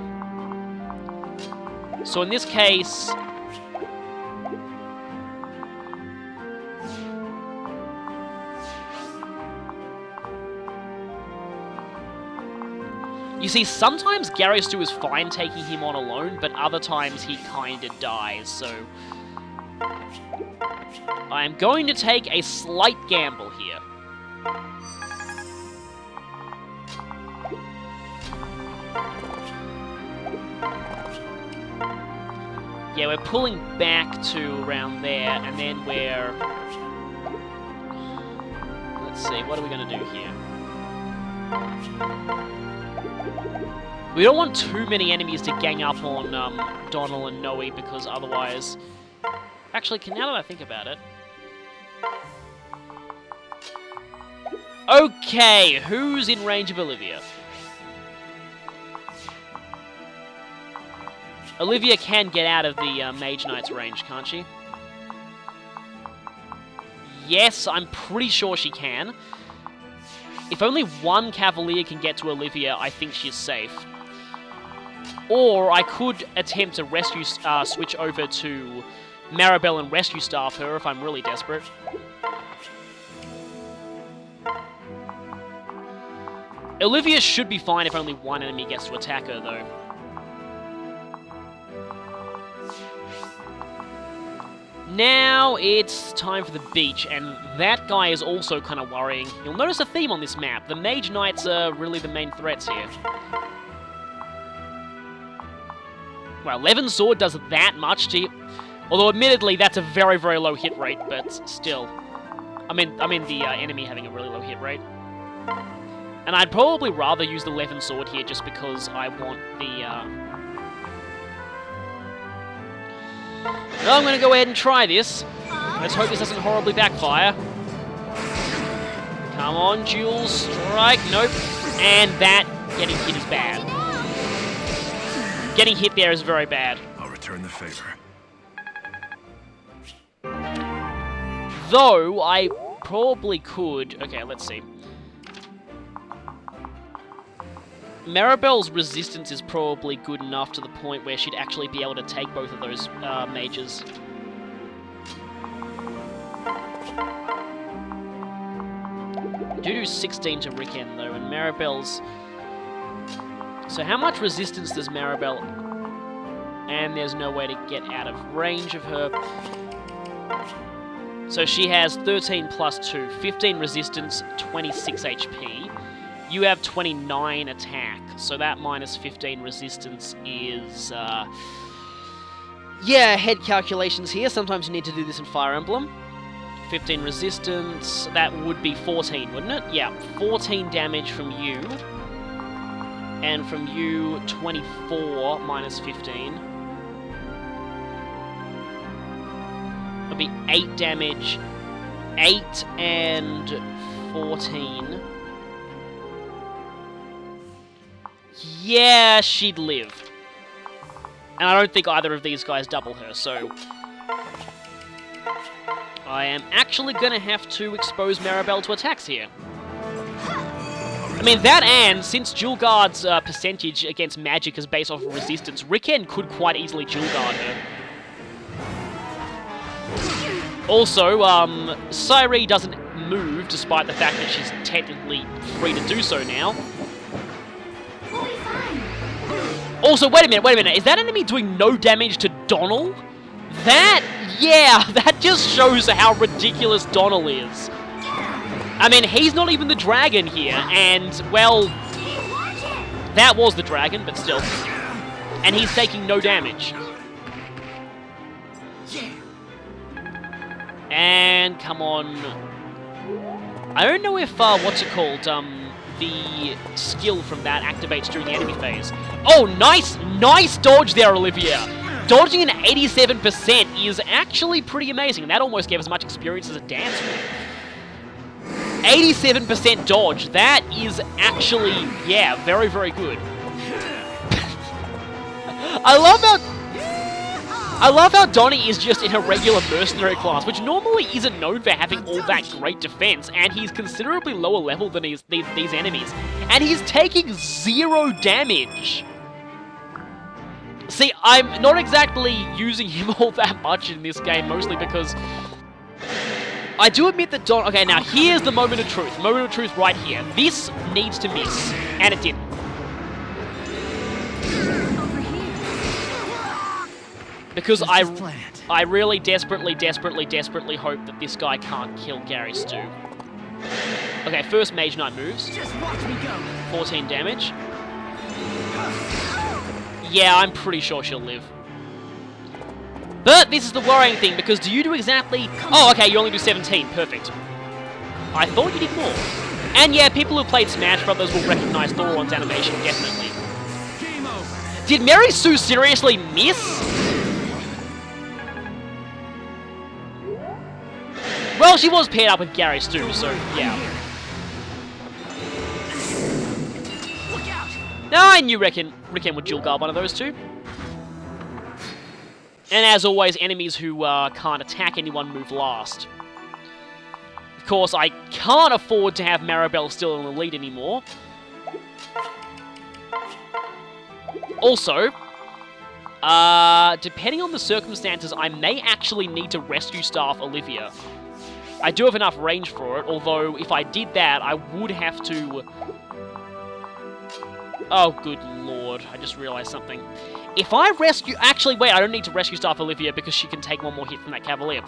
So in this case... You see, sometimes Garrystu is fine taking him on alone, but other times he kinda dies, so... I am going to take a slight gamble here. Yeah, we're pulling back to around there, and then we're... Let's see, what are we going to do here? We don't want too many enemies to gang up on Donald and Noe, because otherwise... Actually, now that I think about it... Okay, who's in range of Olivia? Olivia can get out of the Mage Knight's range, can't she? Yes, I'm pretty sure she can. If only one Cavalier can get to Olivia, I think she's safe. Or I could attempt to rescue, switch over to Maribel and rescue staff her if I'm really desperate. Olivia should be fine if only one enemy gets to attack her, though. Now it's time for the beach, and that guy is also kind of worrying. You'll notice a theme on this map. The Mage Knights are really the main threats here. Well, 11 Sword does that much to... Although, admittedly, that's a very, very low hit rate, but still. I mean the enemy having a really low hit rate. And I'd probably rather use the 11 Sword here just because I want the... Well, I'm going to go ahead and try this. Let's hope this doesn't horribly backfire. Come on, Dual Strike. Nope. And that getting hit is bad. Getting hit there is very bad. I'll return the favor. Though, I probably could... Okay, let's see. Maribel's resistance is probably good enough to the point where she'd actually be able to take both of those mages. Do 16 to Ricken, though, and Maribel's... So how much resistance does Maribel... And there's no way to get out of range of her. So she has 13 plus 2, 15 resistance, 26 HP. You have 29 attack, so that minus 15 resistance is, yeah, head calculations here. Sometimes you need to do this in Fire Emblem. 15 resistance, that would be 14, wouldn't it? Yeah, 14 damage from you. And from you, 24 minus 15. It'll be 8 damage. 8 and 14. Yeah, she'd live. And I don't think either of these guys double her, so... I am actually gonna have to expose Maribel to attacks here. I mean, that and, since Dual Guard's percentage against magic is based off of resistance, Riken could quite easily Dual Guard her. Also, Sairi doesn't move, despite the fact that she's technically free to do so now. Also, wait a minute, is that enemy doing no damage to Donal? That, yeah, that just shows how ridiculous Donal is. I mean, he's not even the dragon here, and, well, that was the dragon, but still. And he's taking no damage. And, come on. I don't know if, what's it called, the skill from that activates during the enemy phase. Oh, nice dodge there, Olivia! Dodging an 87% is actually pretty amazing, and that almost gave as much experience as a dance would. 87% dodge, that is actually, yeah, very, very good. I love how Donnie is just in a regular mercenary class, which normally isn't known for having all that great defense, and he's considerably lower level than these enemies. And he's taking 0 damage. See, I'm not exactly using him all that much in this game, mostly because I do admit that Don... Okay, now here's the moment of truth. Moment of truth right here. This needs to miss, and it didn't. Because I really desperately hope that this guy can't kill Gary Stu. Okay, first Mage Knight moves. Just watch me go. 14 damage. Yeah, I'm pretty sure she'll live. But this is the worrying thing, because do you do exactly... Oh, okay, you only do 17. Perfect. I thought you did more. And yeah, people who played Smash Brothers will recognize Thoron's animation, definitely. Game over. Did Mary Sue seriously miss? Well, she was paired up with Gary Stu, so yeah. Look out. No, I knew Riken would dual guard one of those two. And as always, enemies who can't attack anyone move last. Of course, I can't afford to have Maribel still in the lead anymore. Also, depending on the circumstances, I may actually need to rescue staff Olivia. I do have enough range for it, although if I did that, I would have to... Oh, good lord, I just realized something. If I rescue... Actually, wait, I don't need to rescue staff Olivia because she can take one more hit from that Cavalier.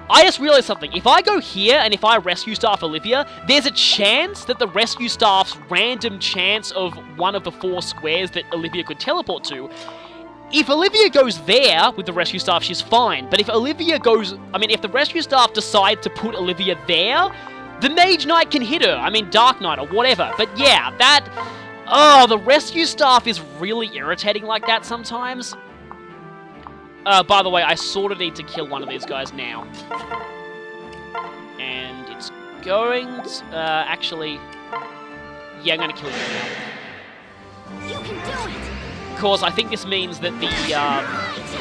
I just realized something. If I go here and if I rescue staff Olivia, there's a chance that the rescue staff's random chance of one of the 4 squares that Olivia could teleport to... If Olivia goes there with the rescue staff, she's fine. But if Olivia goes... I mean, if the rescue staff decide to put Olivia there, the Mage Knight can hit her. I mean, Dark Knight or whatever. But yeah, that... Oh, the rescue staff is really irritating like that sometimes. By the way, I sort of need to kill one of these guys now. And it's going to... actually... Yeah, I'm going to kill you now. You can do it! Of course, I think this means that the, I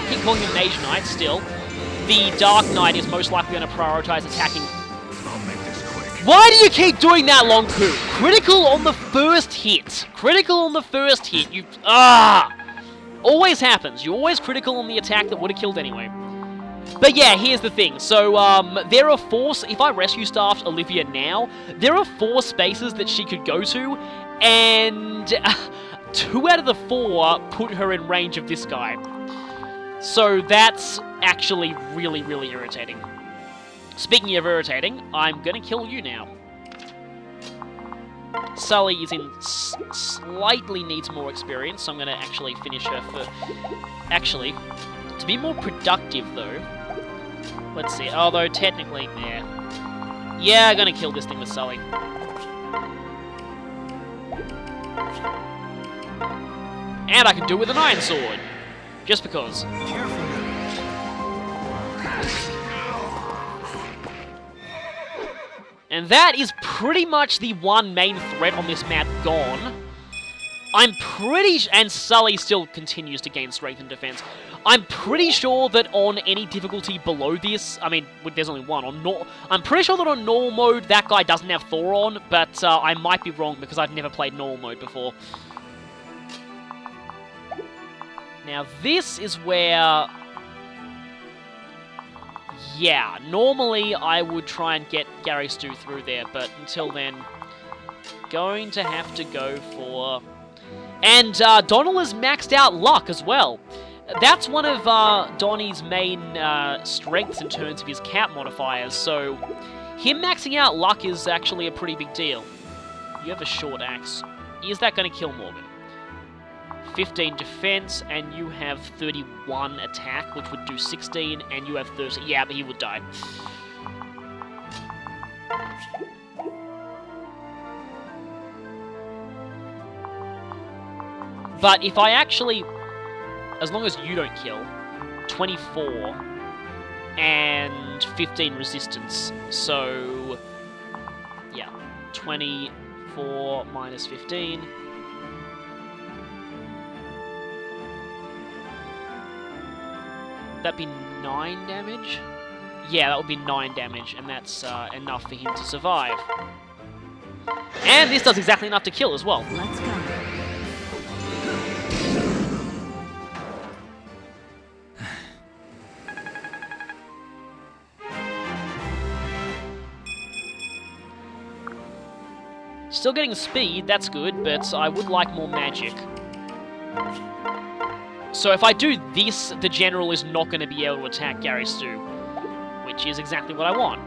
keep calling him Mage Knight still, the Dark Knight is most likely going to prioritize attacking. I'll make this quick. Why do you keep doing that, Long Ku? Critical on the first hit. Critical on the first hit. You, always happens. You're always critical on the attack that would have killed anyway. But yeah, here's the thing. So, there are 4, if I rescue staffed Olivia now, there are 4 spaces that she could go to, and... 2 out of the 4 put her in range of this guy. So that's actually really, really irritating. Speaking of irritating, I'm gonna kill you now. Sully is in slightly needs more experience, so I'm going to actually finish her for... Actually, to be more productive, though... Let's see, although technically, yeah. Yeah, I'm going to kill this thing with Sully. And I can do it with an iron sword. Just because. And that is pretty much the one main threat on this map gone. I'm pretty... And Sully still continues to gain strength and defense. I'm pretty sure that on any difficulty below this... I mean, there's only one. I'm pretty sure that on normal mode, that guy doesn't have Thor on, but I might be wrong because I've never played normal mode before. Now, this is where... Yeah, normally I would try and get Gary Stu through there, but until then, going to have to go for... And Donald has maxed out luck as well. That's one of Donnie's main strengths in terms of his cap modifiers, so him maxing out luck is actually a pretty big deal. You have a short axe. Is that going to kill Morgan? 15 defense, and you have 31 attack, which would do 16, and you have 30. Yeah, but he would die. But if I actually... As long as you don't kill, 24 and 15 resistance. So, yeah, 24 minus 15. That'd be 9 damage? Yeah, that would be 9 damage, and that's enough for him to survive. And this does exactly enough to kill as well. Let's go. Still getting speed, that's good, but I would like more magic. So if I do this, the general is not going to be able to attack Gary Stu, which is exactly what I want.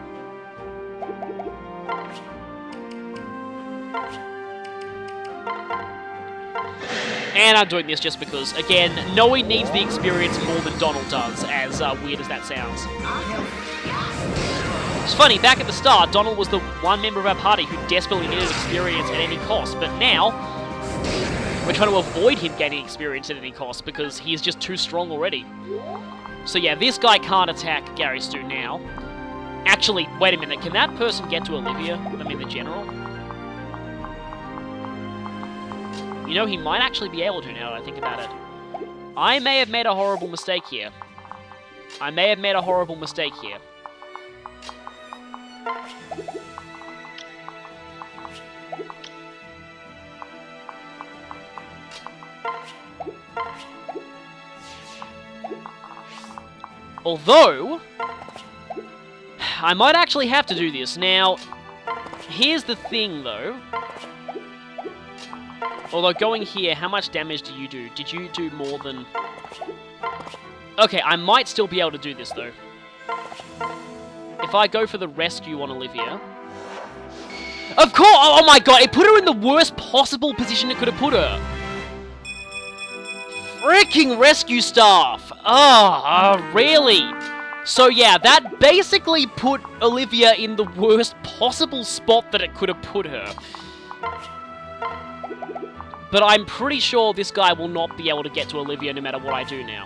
And I'm doing this just because, again, Noe needs the experience more than Donald does, as weird as that sounds. It's funny, back at the start, Donald was the one member of our party who desperately needed experience at any cost, but now, we're trying to avoid him gaining experience at any cost because he's just too strong already. So yeah, this guy can't attack Gary Stu now. Actually, wait a minute, can that person get to Olivia? I mean, the general? You know, he might actually be able to now that I think about it. I may have made a horrible mistake here. Although, I might actually have to do this. Now, here's the thing, though. Although, going here, how much damage do you do? Did you do more than... Okay, I might still be able to do this, though. If I go for the rescue on Olivia... Of course! Oh my god, it put her in the worst possible position it could have put her! Freaking rescue staff! Oh, really? So yeah, that basically put Olivia in the worst possible spot that it could have put her. But I'm pretty sure this guy will not be able to get to Olivia no matter what I do now.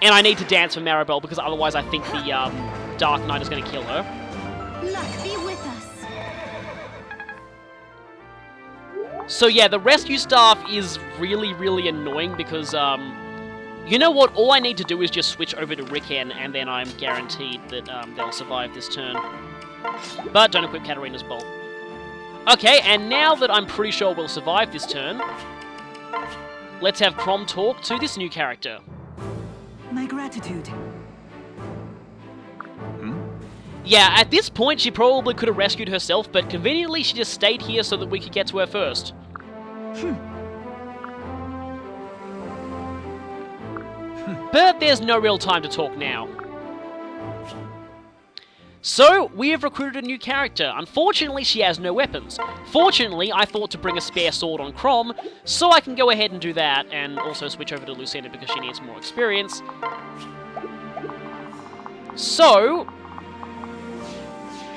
And I need to dance for Maribel because otherwise I think the Dark Knight is going to kill her. Luck be with us. So yeah, the rescue staff is really, really annoying because, you know what? All I need to do is just switch over to Ricken, and then I'm guaranteed that they'll survive this turn. But don't equip Katarina's Bolt. Okay, and now that I'm pretty sure we'll survive this turn, let's have Crom talk to this new character. My gratitude. Yeah, at this point she probably could have rescued herself, but conveniently she just stayed here so that we could get to her first. But there's no real time to talk now. So, we have recruited a new character. Unfortunately, she has no weapons. Fortunately, I thought to bring a spare sword on Crom, so I can go ahead and do that, and also switch over to Lucina because she needs more experience. So,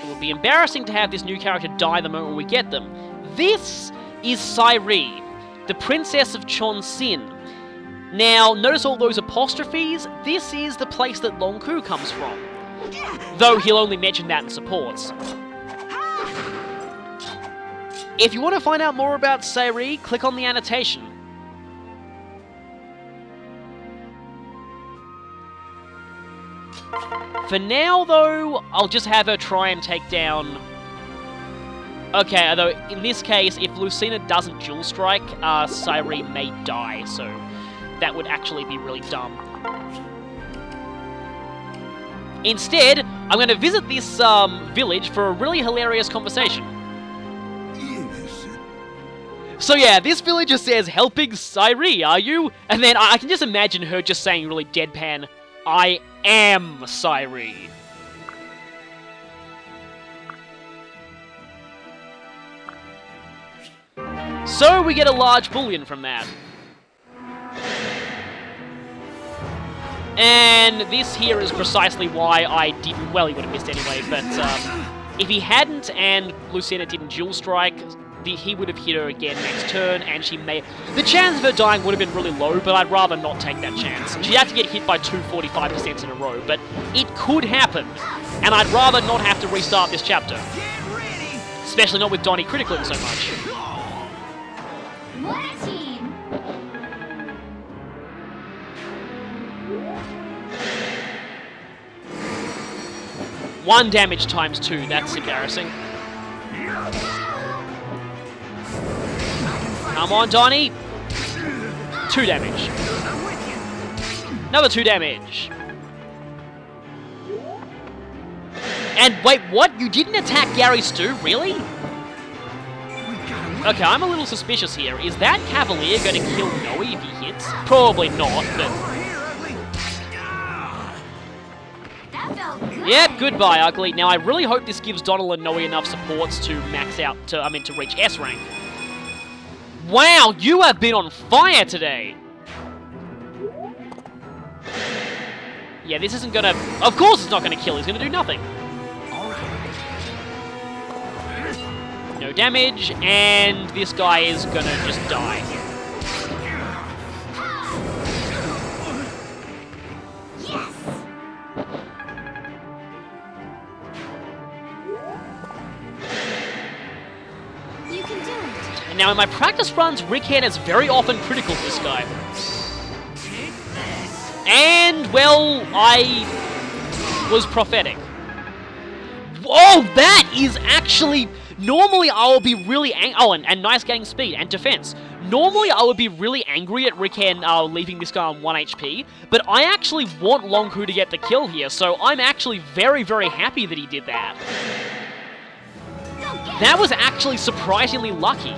it would be embarrassing to have this new character die the moment we get them. This is Sairi, the Princess of Chonsin. Now, notice all those apostrophes? This is the place that Long Ku comes from. Though he'll only mention that in supports. If you want to find out more about Sairi, click on the annotation. For now, though, I'll just have her try and take down... Okay, although in this case, if Lucina doesn't dual strike, Sairi may die, so that would actually be really dumb. Instead, I'm going to visit this village for a really hilarious conversation. Yes. So yeah, this villager says, "Helping Sairi, are you?" And then I can just imagine her just saying really deadpan, "I am Sairi." So we get a large bullion from that. And this here is precisely why I didn't... Well, he would have missed anyway, but if he hadn't and Lucina didn't dual strike, he would have hit her again next turn, and she may... The chance of her dying would have been really low, but I'd rather not take that chance. She'd have to get hit by 2 45% in a row, but it could happen, and I'd rather not have to restart this chapter. Especially not with Donnie critically so much. What a team! One damage times 2, that's embarrassing. Come on, Donnie! 2 damage. Another 2 damage. And wait, what? You didn't attack Gary Stu? Really? Okay, I'm a little suspicious here. Is that Cavalier going to kill Noe if he hits? Probably not, but... Yep, goodbye, Ugly. Now, I really hope this gives Donald and Noe enough supports to max out, to reach S rank. Wow, you have been on fire today! Yeah, this isn't gonna... Of course it's not gonna kill, he's gonna do nothing. No damage, and this guy is gonna just die. And now in my practice runs, Rickhand is very often critical this guy. And, well, I was prophetic. Whoa, that is actually... Normally I would be really angry... Oh, and nice getting speed and defense. Normally I would be really angry at Rickhand leaving this guy on 1 HP, but I actually want Long Ku to get the kill here, so I'm actually very, very happy that he did that. That was actually surprisingly lucky.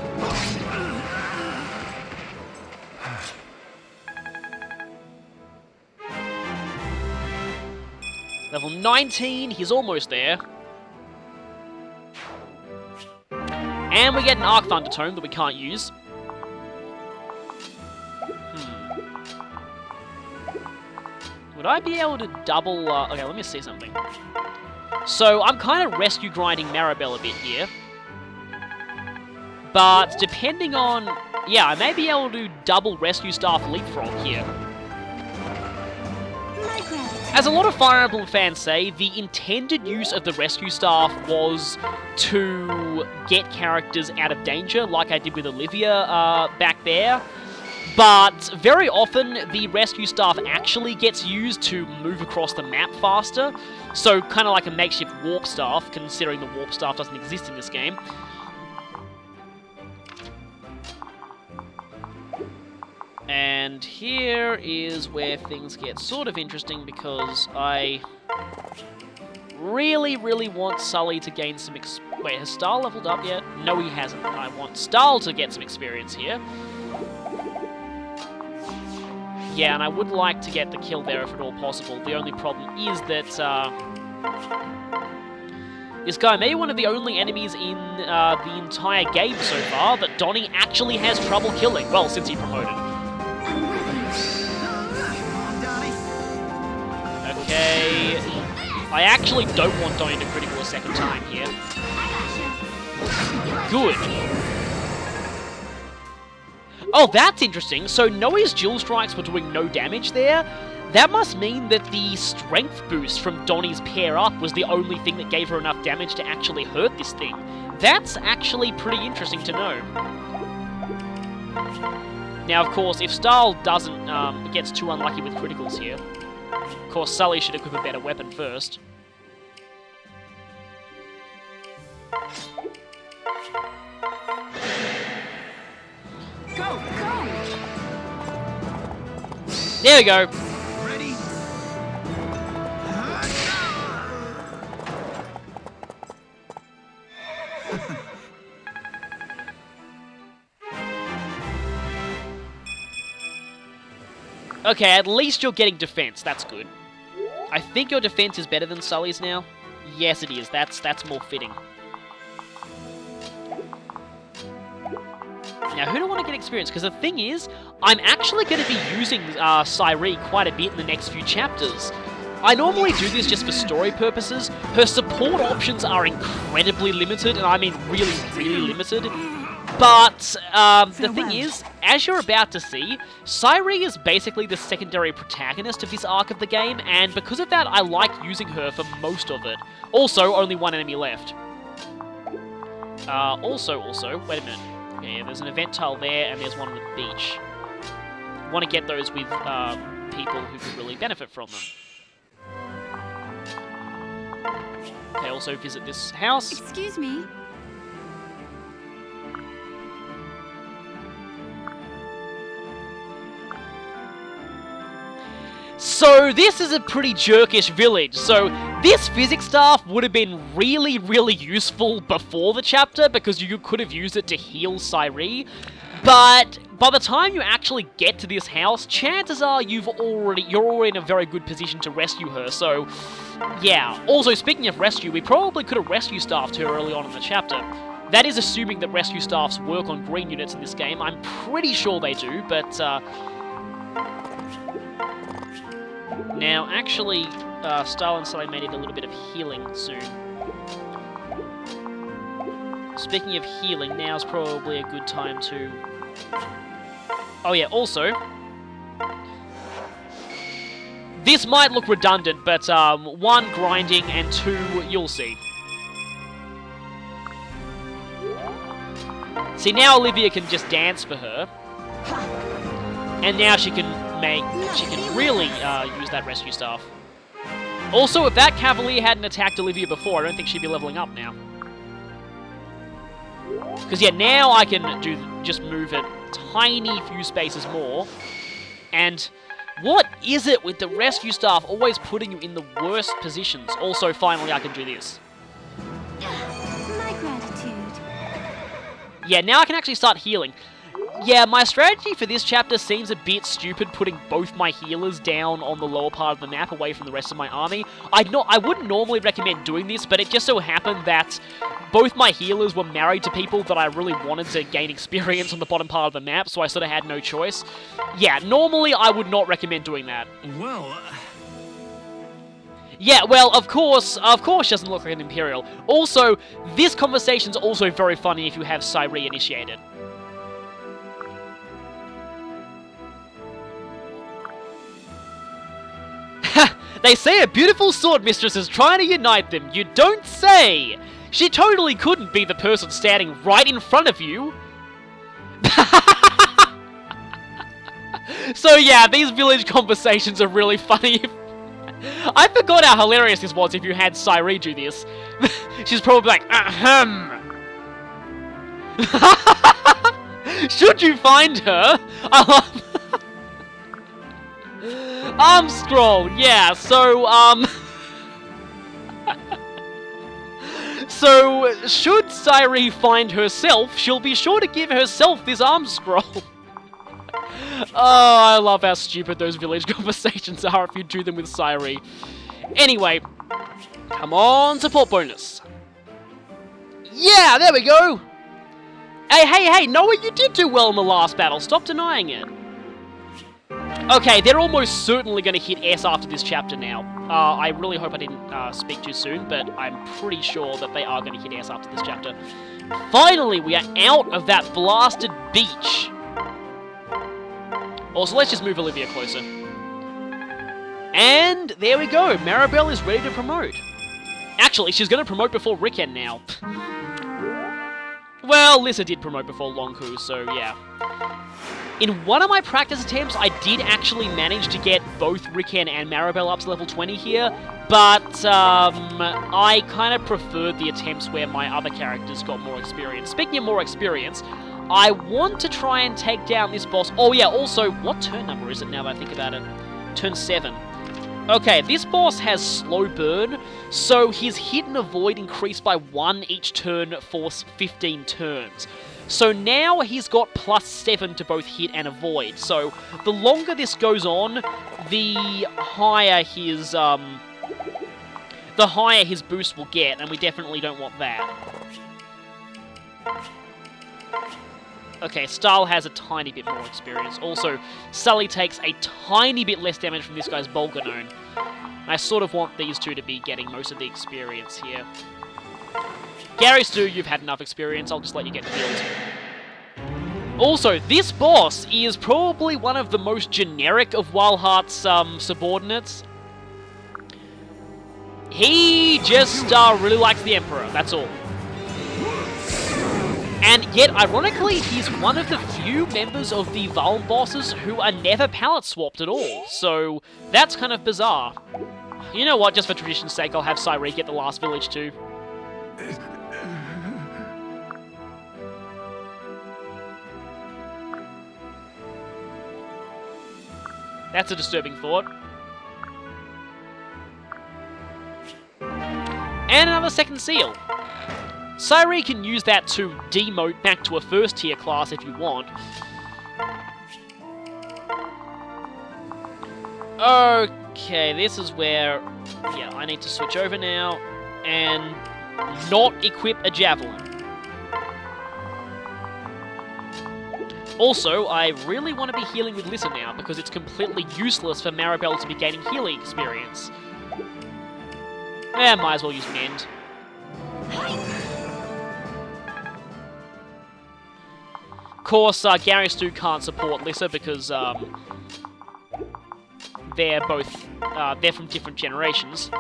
Level 19, he's almost there. And we get an Arc Thunder Tome that we can't use. Would I be able to double... okay, let me see something. So, I'm kind of rescue grinding Maribel a bit here. But, depending on... Yeah, I may be able to double Rescue Staff Leapfrog here. As a lot of Fire Emblem fans say, the intended use of the Rescue Staff was to get characters out of danger, like I did with Olivia back there. But very often, the Rescue Staff actually gets used to move across the map faster. So, kind of like a makeshift Warp Staff, considering the Warp Staff doesn't exist in this game. And here is where things get sort of interesting, because I really, really want Sully to gain some Wait, has Stahl leveled up yet? No, he hasn't. I want Stahl to get some experience here. Yeah, and I would like to get the kill there if at all possible. The only problem is that, This guy may be one of the only enemies in the entire game so far that Donnie actually has trouble killing. Well, since he promoted. Okay. I actually don't want Donnie to critical a second time here. Good. Oh, that's interesting. So Noe's dual strikes were doing no damage there. That must mean that the strength boost from Donnie's pair up was the only thing that gave her enough damage to actually hurt this thing. That's actually pretty interesting to know. Now, of course, if Stahl doesn't gets too unlucky with criticals here, of course, Sully should equip a better weapon first. Go, go! There we go. Ready? Okay, at least you're getting defense. That's good. I think your defense is better than Sully's now. Yes, it is. That's more fitting. Now, who do I want to get experience? Because the thing is, I'm actually going to be using Cyree quite a bit in the next few chapters. I normally do this just for story purposes. Her support options are incredibly limited, and I mean really, really limited. But the thing is, as you're about to see, Cyree is basically the secondary protagonist of this arc of the game, and because of that, I like using her for most of it. Also, only one enemy left. Also, wait a minute. Yeah, there's an event tile there, and there's one on the beach. Want to get those with people who could really benefit from them. Okay, also visit this house. Excuse me. So this is a pretty jerkish village. So this physics staff would have been really, really useful before the chapter because you could have used it to heal Cyree. But by the time you actually get to this house, chances are you're already in a very good position to rescue her. So yeah. Also, speaking of rescue, we probably could have rescue staffed her early on in the chapter. That is assuming that rescue staffs work on green units in this game. I'm pretty sure they do, but now, actually, Stahl and Sully may need a little bit of healing soon. Speaking of healing, now's probably a good time to... Oh yeah, also... This might look redundant, but 1, grinding, and 2, you'll see. See, now Olivia can just dance for her. And now she can really use that rescue staff. Also, if that Cavalier hadn't attacked Olivia before, I don't think she'd be leveling up now. Because yeah, now I can just move a tiny few spaces more. And what is it with the rescue staff always putting you in the worst positions? Also, finally, I can do this. My gratitude. Yeah, now I can actually start healing. Yeah, my strategy for this chapter seems a bit stupid, putting both my healers down on the lower part of the map away from the rest of my army. I wouldn't normally recommend doing this, but it just so happened that both my healers were married to people that I really wanted to gain experience on the bottom part of the map, so I sort of had no choice. Yeah, normally I would not recommend doing that. Well... Yeah, well, of course she doesn't look like an Imperial. Also, this conversation's also very funny if you have Cyree initiated. They say a beautiful sword mistress is trying to unite them. You don't say! She totally couldn't be the person standing right in front of you. So yeah, these village conversations are really funny. I forgot how hilarious this was if you had Cyree do this. She's probably like, ahem. Should you find her? Arm scroll, yeah, so, so, should Cyree find herself, she'll be sure to give herself this arm scroll. Oh, I love how stupid those village conversations are if you do them with Cyree. Anyway, come on, support bonus. Yeah, there we go! Hey, Noah, you did do well in the last battle. Stop denying it. Okay, they're almost certainly going to hit S after this chapter now. I really hope I didn't speak too soon, but I'm pretty sure that they are going to hit S after this chapter. Finally, we are out of that blasted beach. Also, let's just move Olivia closer. And there we go. Maribel is ready to promote. Actually, she's going to promote before Riken now. Well, Lissa did promote before Longku, so yeah. In one of my practice attempts, I did actually manage to get both Riken and Maribel up to level 20 here, but I kind of preferred the attempts where my other characters got more experience. Speaking of more experience, I want to try and take down this boss. Oh yeah, also, what turn number is it now that I think about it? Turn 7. Okay, this boss has slow burn, so his hit and avoid increase by 1 each turn for 15 turns. So now he's got +7 to both hit and avoid. So the longer this goes on, the higher his boost will get, and we definitely don't want that. Okay, Stahl has a tiny bit more experience. Also, Sully takes a tiny bit less damage from this guy's Bolganone. I sort of want these two to be getting most of the experience here. Gary Stu, you've had enough experience, I'll just let you get healed. Also, this boss is probably one of the most generic of Walhart's subordinates. He just really likes the Emperor, that's all. And yet, ironically, he's one of the few members of the Valm bosses who are never palette swapped at all, so that's kind of bizarre. You know what, just for tradition's sake, I'll have Cyree get the last village too. That's a disturbing thought. And another second seal. Cyree can use that to demote back to a first tier class if you want. Okay, this is where, yeah, I need to switch over now and not equip a javelin. Also, I really want to be healing with Lissa now because it's completely useless for Maribel to be gaining healing experience. Might as well use Mend. Of course, Gary Stu can't support Lissa because they're from different generations.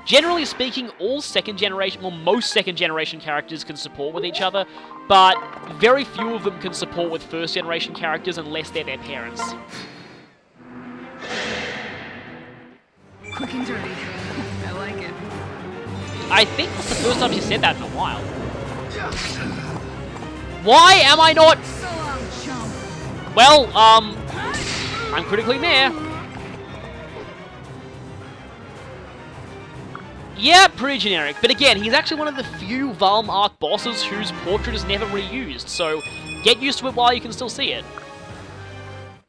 Generally speaking, all second generation, well, most second generation characters can support with each other, but very few of them can support with first generation characters unless they're their parents. Quick and dirty. I like it. I think that's the first time she said that in a while. Why am I not? So long, chump. Well, I'm critically near. Yeah, pretty generic, but again, he's actually one of the few Valm Arc bosses whose portrait is never reused, so get used to it while you can still see it.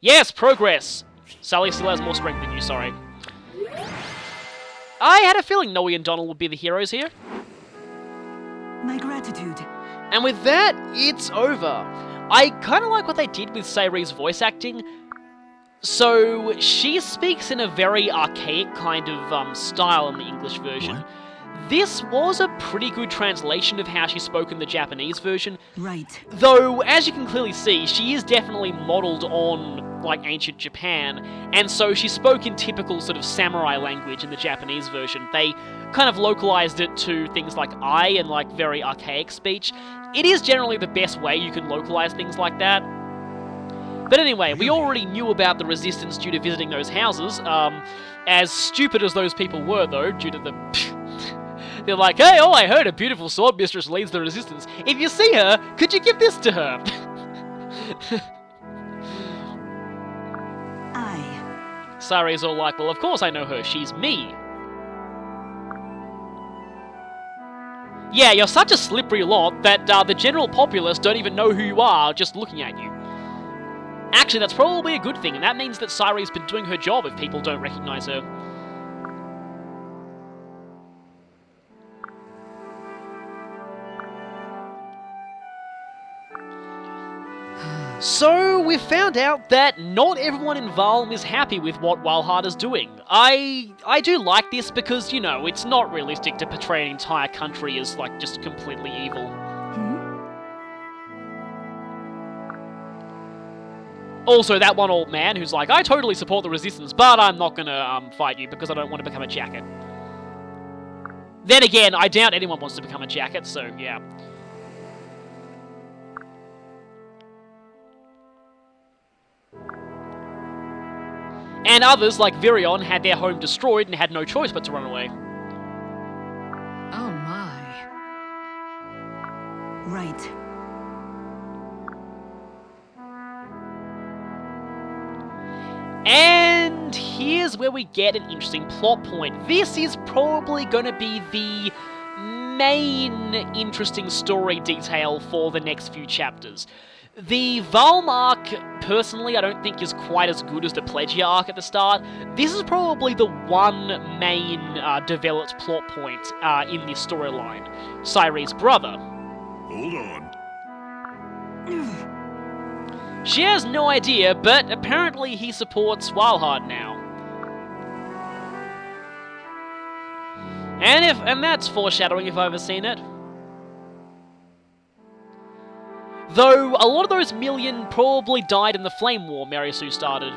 Yes, progress! Sally still has more strength than you, sorry. I had a feeling Noe and Donald would be the heroes here. My gratitude. And with that, it's over. I kind of like what they did with Cyree's voice acting. So, she speaks in a very archaic kind of style in the English version. What? This was a pretty good translation of how she spoke in the Japanese version. Right. Though, as you can clearly see, she is definitely modelled on, like, ancient Japan, and so she spoke in typical sort of samurai language in the Japanese version. They kind of localized it to things like I and, like, very archaic speech. It is generally the best way you can localize things like that. But anyway, we already knew about the resistance due to visiting those houses. As stupid as those people were, though, due to the... They're like, hey, oh, I heard a beautiful sword mistress leads the resistance. If you see her, could you give this to her? Saree's all like, well, of course I know her. She's me. Yeah, you're such a slippery lot that the general populace don't even know who you are just looking at you. Actually, that's probably a good thing, and that means that Cyree's been doing her job if people don't recognize her. So, we've found out that not everyone in Valm is happy with what Walhart is doing. I do like this because, you know, it's not realistic to portray an entire country as, like, just completely evil. Also, that one old man who's like, I totally support the resistance, but I'm not gonna fight you because I don't want to become a jacket. Then again, I doubt anyone wants to become a jacket, so yeah. And others, like Virion, had their home destroyed and had no choice but to run away. Oh my. Right. And here's where we get an interesting plot point. This is probably going to be the main interesting story detail for the next few chapters. The Valm arc, personally, I don't think is quite as good as the Plegia arc at the start. This is probably the one main developed plot point in this storyline. Cyree's brother. Hold on. She has no idea, but apparently he supports Walhart now. And that's foreshadowing if I've ever seen it. Though, a lot of those million probably died in the Flame War Mary Sue started.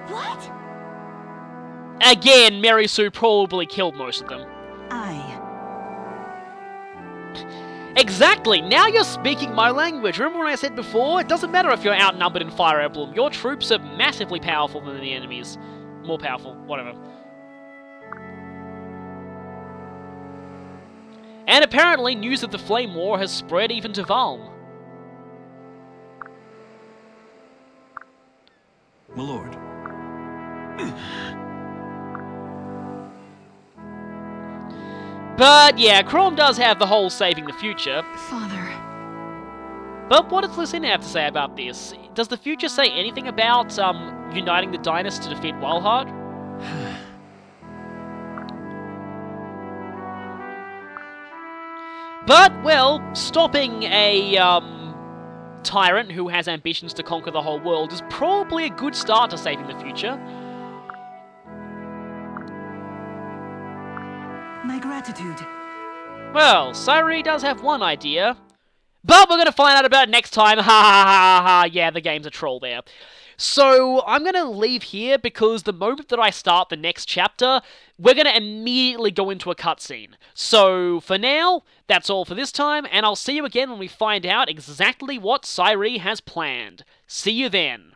What? Again, Mary Sue probably killed most of them. Exactly! Now you're speaking my language! Remember when I said before? It doesn't matter if you're outnumbered in Fire Emblem. Your troops are massively powerful than the enemies. More powerful, whatever. And apparently news of the Flame War has spread even to Valm. My lord. But yeah, Chrome does have the whole saving the future. Father. But what does Lucina have to say about this? Does the future say anything about uniting the Dynasts to defeat Walhart? But, well, stopping a tyrant who has ambitions to conquer the whole world is probably a good start to saving the future. My gratitude. Well, Cyree does have one idea, but we're going to find out about it next time. Ha ha ha ha, yeah, the game's a troll there. So, I'm going to leave here because the moment that I start the next chapter, we're going to immediately go into a cutscene. So, for now, that's all for this time, and I'll see you again when we find out exactly what Cyree has planned. See you then.